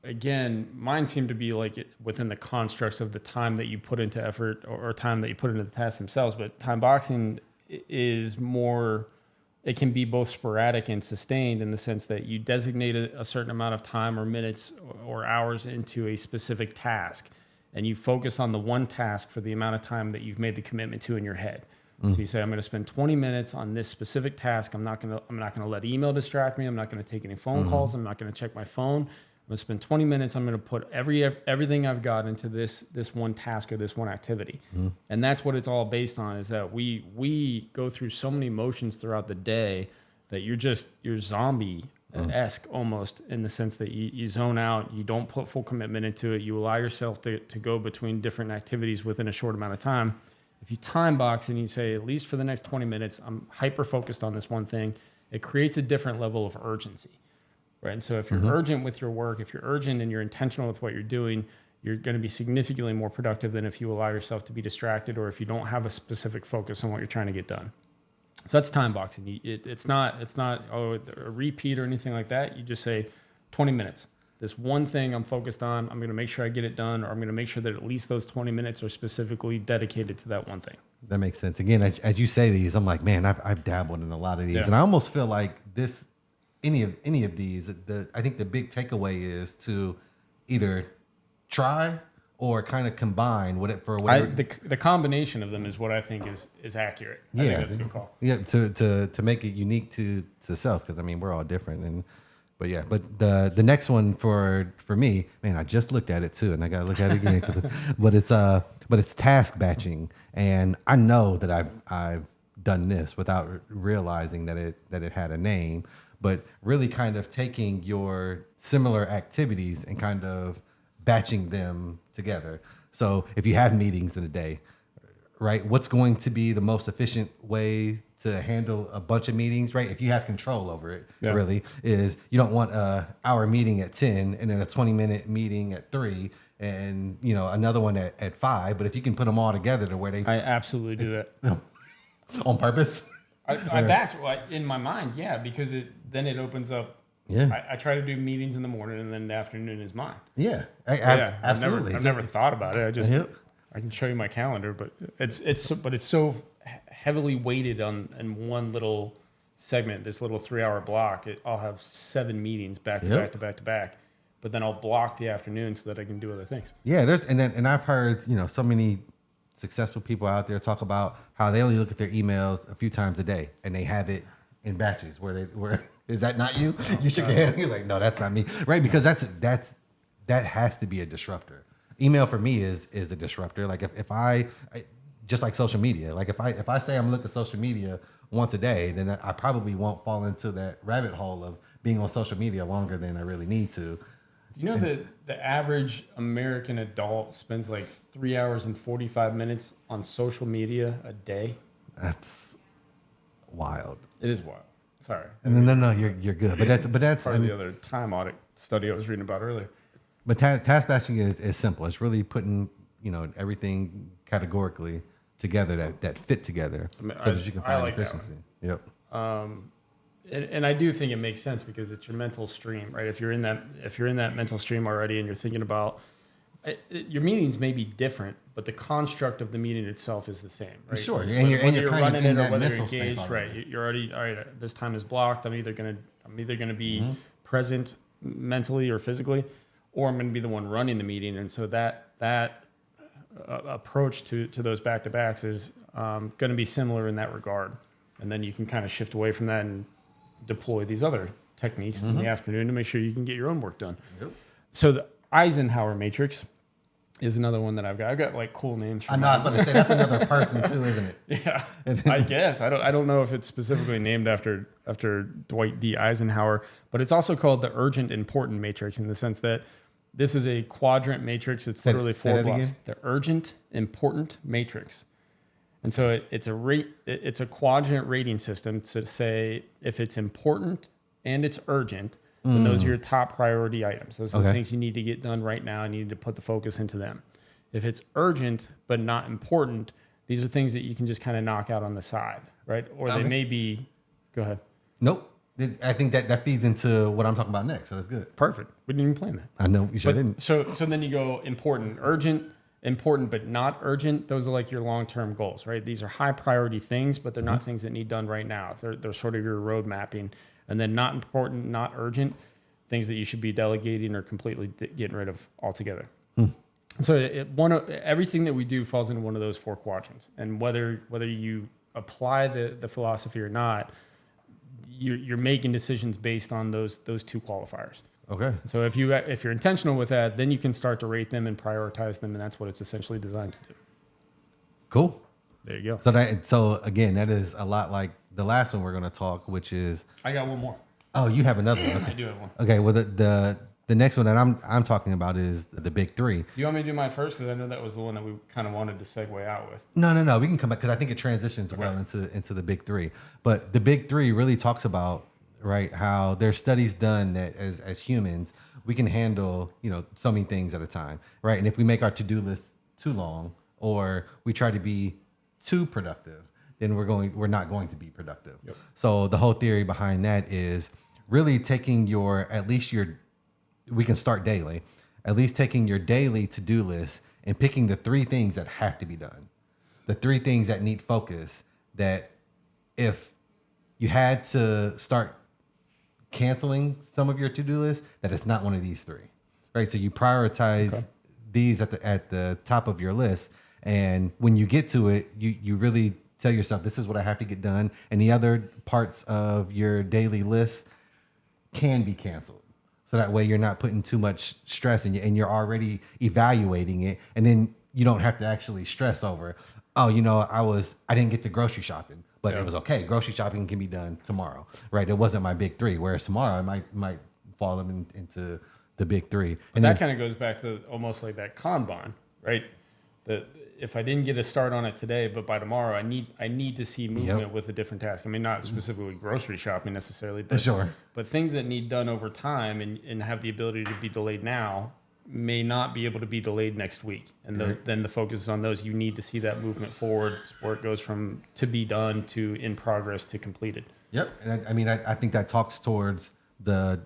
Speaker 2: again, mine seem to be like within the constructs of the time that you put into effort or time that you put into the tasks themselves. But time boxing is more, it can be both sporadic and sustained, in the sense that you designate a certain amount of time or minutes or hours into a specific task, and you focus on the one task for the amount of time that you've made the commitment to in your head. So you say, I'm going to spend 20 minutes on this specific task. I'm not going to let email distract me. I'm not going to take any phone calls. I'm not going to check my phone. I'm going to spend 20 minutes. I'm going to put everything I've got into this one task or this one activity. And that's what it's all based on, is that we go through so many motions throughout the day that you're zombie-esque almost, in the sense that you zone out. You don't put full commitment into it. You allow yourself to go between different activities within a short amount of time. If you time box and you say, at least for the next 20 minutes, I'm hyper-focused on this one thing, it creates a different level of urgency. Right. And so if you're urgent with your work, if you're urgent and you're intentional with what you're doing, you're going to be significantly more productive than if you allow yourself to be distracted, or if you don't have a specific focus on what you're trying to get done. So that's time boxing. It's not a repeat or anything like that. You just say 20 minutes. this one thing I'm focused on. I'm going to make sure I get it done, or I'm going to make sure that at least those 20 minutes are specifically dedicated to that one thing.
Speaker 1: That makes sense. Again, as you say these, I'm like, man, I've dabbled in a lot of these,
Speaker 2: Yeah.
Speaker 1: and I almost feel like any of these, I think the big takeaway is to either try or kind of combine with it for whatever.
Speaker 2: The combination of them is what I think is accurate. I think that's a good call.
Speaker 1: Yeah, to make it unique to self, because I mean we're all different, but the next one for me, man, I just looked at it too, and I got to look at it again, but it's task batching, and I know that I've done this without realizing that it had a name, but really kind of taking your similar activities and kind of batching them together. So if you have meetings in a day, right, what's going to be the most efficient way to handle a bunch of meetings, right? If you have control over it, really, is you don't want a hour meeting at 10 and then a 20-minute meeting at 3 and, another one at 5. But if you can put them all together to where
Speaker 2: I absolutely do that.
Speaker 1: On purpose?
Speaker 2: I batch in my mind, because then it opens up.
Speaker 1: Yeah,
Speaker 2: I try to do meetings in the morning, and then the afternoon is mine.
Speaker 1: Yeah, absolutely.
Speaker 2: I've never thought about it. I can show you my calendar, but it's so heavily weighted in one little segment, this little 3-hour block. I'll have 7 meetings back to back to back to back, but then I'll block the afternoon so that I can do other things. Yeah,
Speaker 1: and I've heard so many successful people out there talk about how they only look at their emails a few times a day, and they have it in batches where is that not you? You shook your head. He's like, no, that's not me, right? Because that has to be a disruptor. Email for me is a disruptor. Like if I just like social media. Like if I say I'm looking at social media once a day, then I probably won't fall into that rabbit hole of being on social media longer than I really need to.
Speaker 2: Do you know that the average American adult spends like 3 hours and 45 minutes on social media a day?
Speaker 1: That's wild.
Speaker 2: It is wild. Sorry.
Speaker 1: No, you're good. But that's
Speaker 2: part of the other time audit study I was reading about earlier.
Speaker 1: But task batching is simple. It's really putting everything categorically together that fit together, so that you can find efficiency. Yep.
Speaker 2: And I do think it makes sense because it's your mental stream, right? If you're in that mental stream already, and you're thinking about your meetings may be different, but the construct of the meeting itself is the same, right?
Speaker 1: Sure,
Speaker 2: and you're
Speaker 1: kind
Speaker 2: running
Speaker 1: of in
Speaker 2: it or
Speaker 1: that
Speaker 2: whether you're
Speaker 1: mental space
Speaker 2: engaged,
Speaker 1: already.
Speaker 2: right? You're already all right. This time is blocked. I'm either gonna be present mentally or physically, or I'm gonna be the one running the meeting. And so that approach to those back to backs is going to be similar in that regard. And then you can kind of shift away from that and deploy these other techniques in the afternoon to make sure you can get your own work done.
Speaker 1: Yep.
Speaker 2: So the Eisenhower Matrix is another one that I've got. I've got like cool names.
Speaker 1: I know. I was about to say that's another person too, isn't it?
Speaker 2: Yeah, I guess. I don't know if it's specifically named after Dwight D. Eisenhower, but it's also called the Urgent Important Matrix in the sense that this is a quadrant matrix. It's literally 4 blocks. Again? The Urgent Important Matrix. And so it's a quadrant rating system to say if it's important and it's urgent, then those are your top priority items. Those are the things you need to get done right now, and you need to put the focus into them. If it's urgent but not important, these are things that you can just kind of knock out on the side, right? Or they may be. Go ahead.
Speaker 1: Nope. I think that feeds into what I'm talking about next, so that's good.
Speaker 2: Perfect. We didn't even plan that.
Speaker 1: I know you sure didn't.
Speaker 2: So then you go important, urgent, important but not urgent. Those are like your long-term goals, right? These are high priority things, but they're not things that need done right now. They're sort of your road mapping. And then not important, not urgent, things that you should be delegating or completely getting rid of altogether. So everything that we do falls into one of those 4 quadrants. And whether you apply the philosophy or not, you're making decisions based on those 2 qualifiers.
Speaker 1: Okay.
Speaker 2: So if you're intentional with that, then you can start to rate them and prioritize them, and that's what it's essentially designed to do.
Speaker 1: Cool.
Speaker 2: There you go.
Speaker 1: So again, that is a lot like the last one we're going to talk, which is.
Speaker 2: I got one more.
Speaker 1: Oh, you have another one. Okay.
Speaker 2: I do have one.
Speaker 1: Okay. Well, the next one that I'm talking about is the big 3.
Speaker 2: Do you want me to do mine first? Because I know that was the one that we kind of wanted to segue out with.
Speaker 1: No. We can come back because I think it transitions well into the big 3. But the big 3 really talks about, right, how there's studies done that as humans we can handle so many things at a time, right? And if we make our to-do list too long or we try to be too productive, then we're not going to be productive. Yep. So the whole theory behind that is really taking at least your we can start daily. At least taking your daily to-do list and picking the 3 things that have to be done, the 3 things that need focus, that if you had to start canceling some of your to-do list, that it's not one of these 3, right? So you prioritize these at the top of your list. And when you get to it, you really tell yourself, this is what I have to get done. And the other parts of your daily list can be canceled. So that way you're not putting too much stress and you're already evaluating it. And then you don't have to actually stress over, oh, I didn't get to grocery shopping, but it was okay. Grocery shopping can be done tomorrow, right? It wasn't my big 3, whereas tomorrow I might fall into the big 3.
Speaker 2: But that kind of goes back to almost like that Kanban, right? If I didn't get a start on it today, but by tomorrow I need to see movement with a different task. I mean, not specifically grocery shopping necessarily, but,
Speaker 1: sure.
Speaker 2: But things that need done over time and have the ability to be delayed now may not be able to be delayed next week. And then the focus is on those. You need to see that movement forward where it goes from to be done to in progress to completed.
Speaker 1: Yep. And I think that talks towards the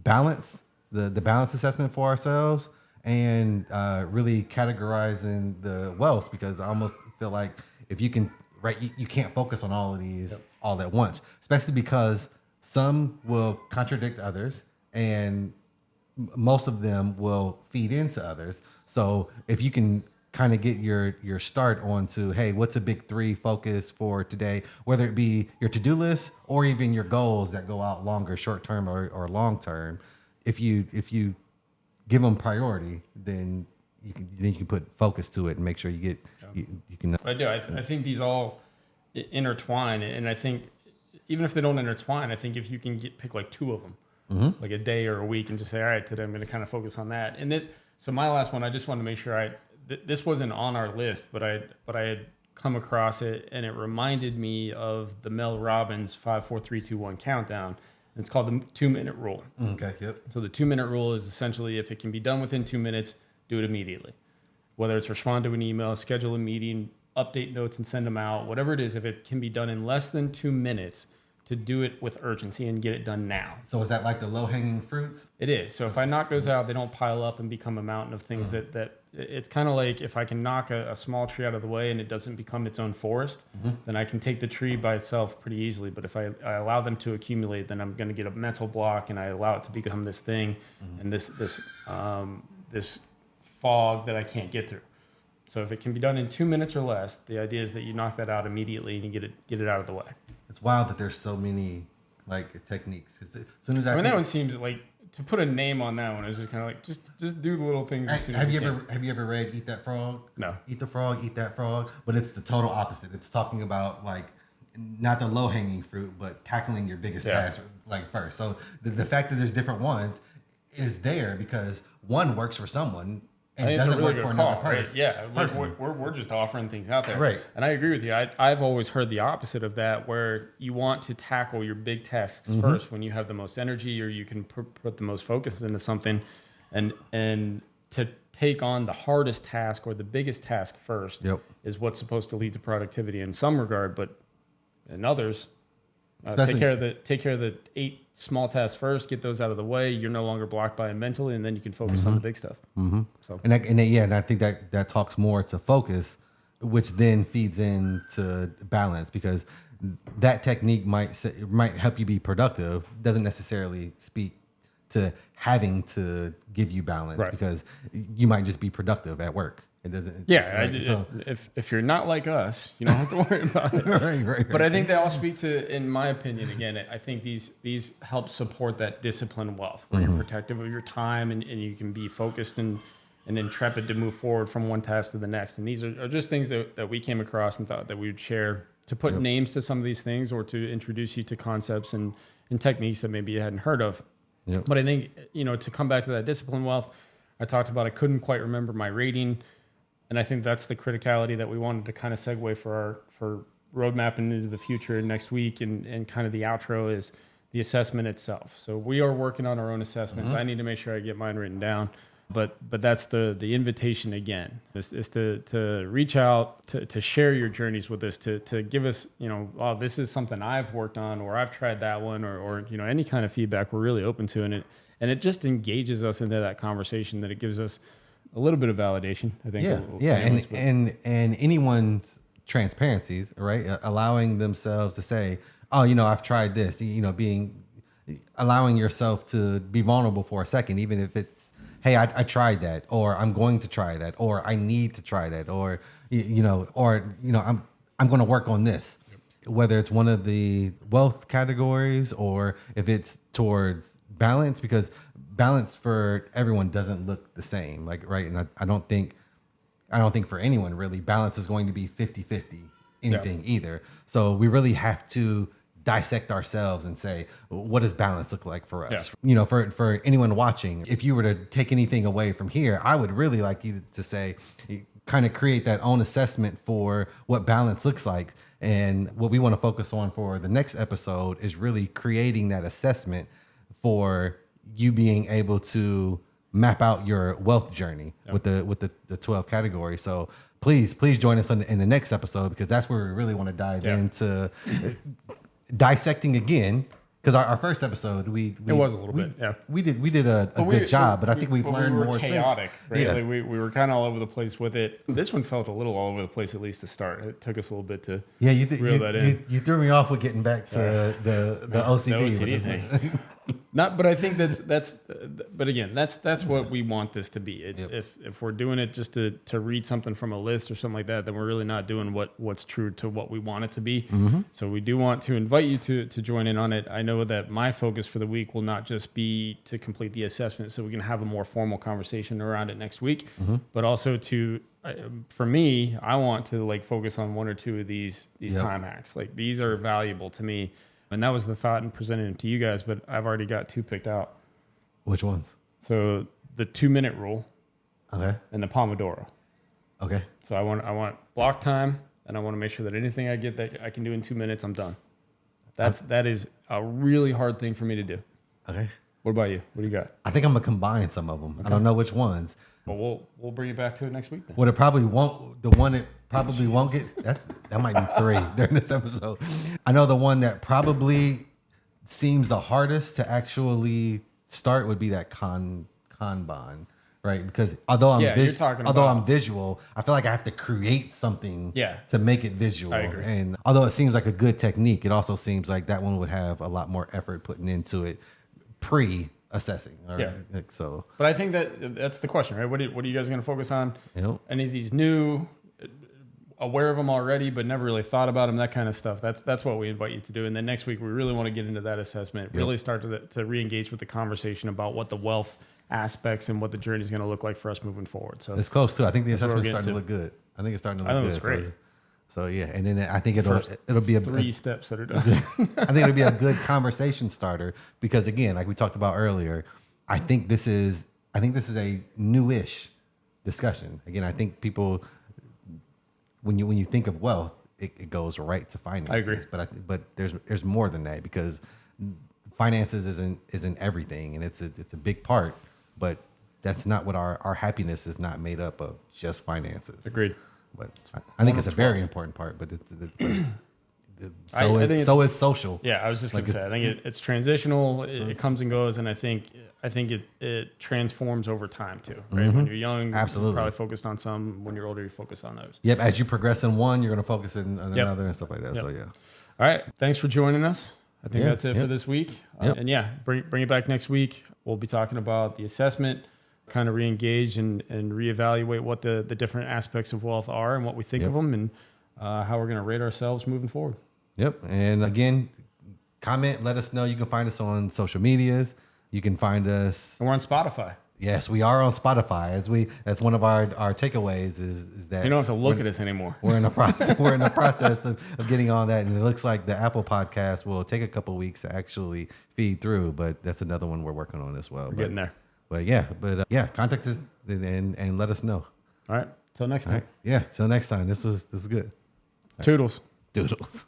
Speaker 1: balance, the balance assessment for ourselves, and really categorizing the wealth, because I almost feel like if you can, right, you can't focus on all of these all at once, especially because some will contradict others and most of them will feed into others. So if you can kind of get your start onto, hey, what's a big 3 focus for today, whether it be your to-do list or even your goals that go out longer, short term or long term, if you give them priority, then you can put focus to it and make sure you get you can.
Speaker 2: I do. I think these all intertwine, and I think even if they don't intertwine, I think if you can pick like 2 of them, like a day or a week, and just say, all right, today I'm going to kind of focus on that. And so my last one, I just wanted to make sure this wasn't on our list, but I had come across it, and it reminded me of the Mel Robbins 5, 4, 3, 2, 1 countdown. It's called the 2-minute rule.
Speaker 1: Okay, yep.
Speaker 2: So the 2-minute rule is essentially, if it can be done within 2 minutes, do it immediately. Whether it's respond to an email, schedule a meeting, update notes and send them out, whatever it is, if it can be done in less than 2 minutes, to do it with urgency and get it done now.
Speaker 1: So is that like the low-hanging fruits?
Speaker 2: It is. So if I knock those out, they don't pile up and become a mountain of things that it's kind of like if I can knock a small tree out of the way and it doesn't become its own forest, then I can take the tree by itself pretty easily. But if I allow them to accumulate, then I'm going to get a mental block, and I allow it to become this thing and this fog that I can't get through. So if it can be done in 2 minutes or less, the idea is that you knock that out immediately and you get it out of the way.
Speaker 1: It's wild that there's so many like techniques. Because as soon as
Speaker 2: I mean, that one seems like, to put a name on that one is just kind of like just do the little things. As soon as you
Speaker 1: have you ever read Eat That Frog?
Speaker 2: No.
Speaker 1: Eat the Frog, Eat That Frog. But it's the total opposite. It's talking about like not the low hanging fruit, but tackling your biggest task like first. So the fact that there's different ones is there because one works for someone and doesn't work for another person.
Speaker 2: Right? Yeah, like we're just offering things out there.
Speaker 1: Right.
Speaker 2: And I agree with you. I've always heard the opposite of that, where you want to tackle your big tasks first when you have the most energy, or you can put the most focus into something, and to take on the hardest task or the biggest task first is what's supposed to lead to productivity in some regard, but in others, take care of the 8 small tasks first, get those out of the way. You're no longer blocked by it mentally, and then you can focus on the big stuff. So
Speaker 1: and I think that talks more to focus, which then feeds into balance, because that technique might help you be productive, doesn't necessarily speak to having to give you balance, because you might just be productive at work. It doesn't.
Speaker 2: Yeah, if you're not like us, you don't have to worry about it. Right. But I think they all speak to, in my opinion, again, I think these help support that discipline wealth, where you're protective of your time and you can be focused and intrepid to move forward from one task to the next. And these are just things that we came across and thought that we would share to put names to some of these things, or to introduce you to concepts and techniques that maybe you hadn't heard of. Yep. But I think, to come back to that discipline wealth, I talked about I couldn't quite remember my rating. And I think that's the criticality that we wanted to kind of segue for roadmapping into the future next week, and kind of the outro is the assessment itself. So we are working on our own assessments. I need to make sure I get mine written down. But that's the invitation again, is to reach out, to share your journeys with us, to give us, this is something I've worked on, or I've tried that one, or any kind of feedback we're really open to. And And it just engages us into that conversation, that it gives us a little bit of validation, I think.
Speaker 1: And anyone's transparencies, right? Allowing themselves to say, oh, I've tried this, allowing yourself to be vulnerable for a second, even if it's, hey, I tried that, or I'm going to try that, or I need to try that, or, I'm going to work on this, whether it's one of the wealth categories or if it's towards balance, because balance for everyone doesn't look the same. Like, right. And I don't think for anyone really balance is going to be 50-50 anything either. So we really have to dissect ourselves and say, what does balance look like for us? Yeah. For anyone watching, if you were to take anything away from here, I would really like you to say, kind of create that own assessment for what balance looks like. And what we want to focus on for the next episode is really creating that assessment for you being able to map out your wealth journey with the 12 categories. So please join us in the next episode, because that's where we really want to dive into dissecting again. Because our first episode, it was a little bit. We did a good job, but I think we've learned more.
Speaker 2: Chaotic, right? Yeah. Like we were kind of all over the place with it. This one felt a little all over the place, at least to start. It took us a little bit to reel that in.
Speaker 1: You threw me off with getting back to the OCD
Speaker 2: thing. But I think but again, that's what we want this to be. If we're doing it just to read something from a list or something like that, then we're really not doing what's true to what we want it to be. Mm-hmm. So we do want to invite you to join in on it. I know that my focus for the week will not just be to complete the assessment so we can have a more formal conversation around it next week, but also for me, I want to focus on one or two of these time hacks. Like, these are valuable to me. And that was the thought in presenting it to you guys, but I've already got two picked out.
Speaker 1: Which ones?
Speaker 2: So the 2-minute rule.
Speaker 1: Okay.
Speaker 2: And the Pomodoro.
Speaker 1: Okay.
Speaker 2: So I want block time, and I want to make sure that anything I get that I can do in 2 minutes, I'm done. That is a really hard thing for me to do.
Speaker 1: Okay.
Speaker 2: What about you? What do you got?
Speaker 1: I think I'm gonna combine some of them. Okay. I don't know which ones.
Speaker 2: Well, we'll bring it back to it next week then.
Speaker 1: What it probably won't, the one that probably won't get, that might be 3 during this episode. I know the one that probably seems the hardest to actually start would be that Kanban, right? Because although I'm visual, I feel like I have to create something to make it visual.
Speaker 2: I agree.
Speaker 1: And although it seems like a good technique, it also seems like that one would have a lot more effort putting into it pre-assessing. So,
Speaker 2: but I think that's the question, right? What are you guys going to focus on? Any of these new, aware of them already, but never really thought about them, that kind of stuff. That's what we invite you to do. And then next week, we really want to get into that assessment, really start to re-engage with the conversation about what the wealth aspects and what the journey is going to look like for us moving forward. So
Speaker 1: it's close too. I think the assessment's starting to look good. I think it's starting to look good.
Speaker 2: That's great.
Speaker 1: So yeah, and then I think it'll be
Speaker 2: 3 steps that are done.
Speaker 1: I think it'll be a good conversation starter, because again, like we talked about earlier, I think this is a newish discussion. Again, I think people, when you think of wealth, it goes right to finances.
Speaker 2: I agree,
Speaker 1: but there's more than that, because finances isn't everything, and it's a big part, but that's not what our happiness is not made up of, just finances.
Speaker 2: Agreed.
Speaker 1: But I think it's a very important part, but so is social.
Speaker 2: Yeah, I was just going to say, I think it's transitional. It comes and goes, and I think it transforms over time too. Right? Mm-hmm. When you're young,
Speaker 1: absolutely,
Speaker 2: you're probably focused on some. When you're older, you focus on others.
Speaker 1: Yep. As you progress in one, you're going to focus in another and stuff like that. Yep. So yeah.
Speaker 2: All right. Thanks for joining us. I think that's it for this week. And bring it back next week. We'll be talking about the assessment, kind of re-engage and reevaluate what the different aspects of wealth are and what we think of them, and how we're going to rate ourselves moving forward.
Speaker 1: Yep. And again, comment, let us know. You can find us on social medias. You can find us.
Speaker 2: And we're on Spotify.
Speaker 1: Yes, we are on Spotify. That's one of our takeaways is that
Speaker 2: you don't have to look at us anymore.
Speaker 1: We're in the process. We're in the process of getting on that, and it looks like the Apple podcast will take a couple of weeks to actually feed through, but that's another one we're working on as well.
Speaker 2: We're getting there.
Speaker 1: But contact us and let us know.
Speaker 2: All right. Till next time.
Speaker 1: Right. Yeah. Till next time. This is good.
Speaker 2: Toodles.
Speaker 1: Doodles.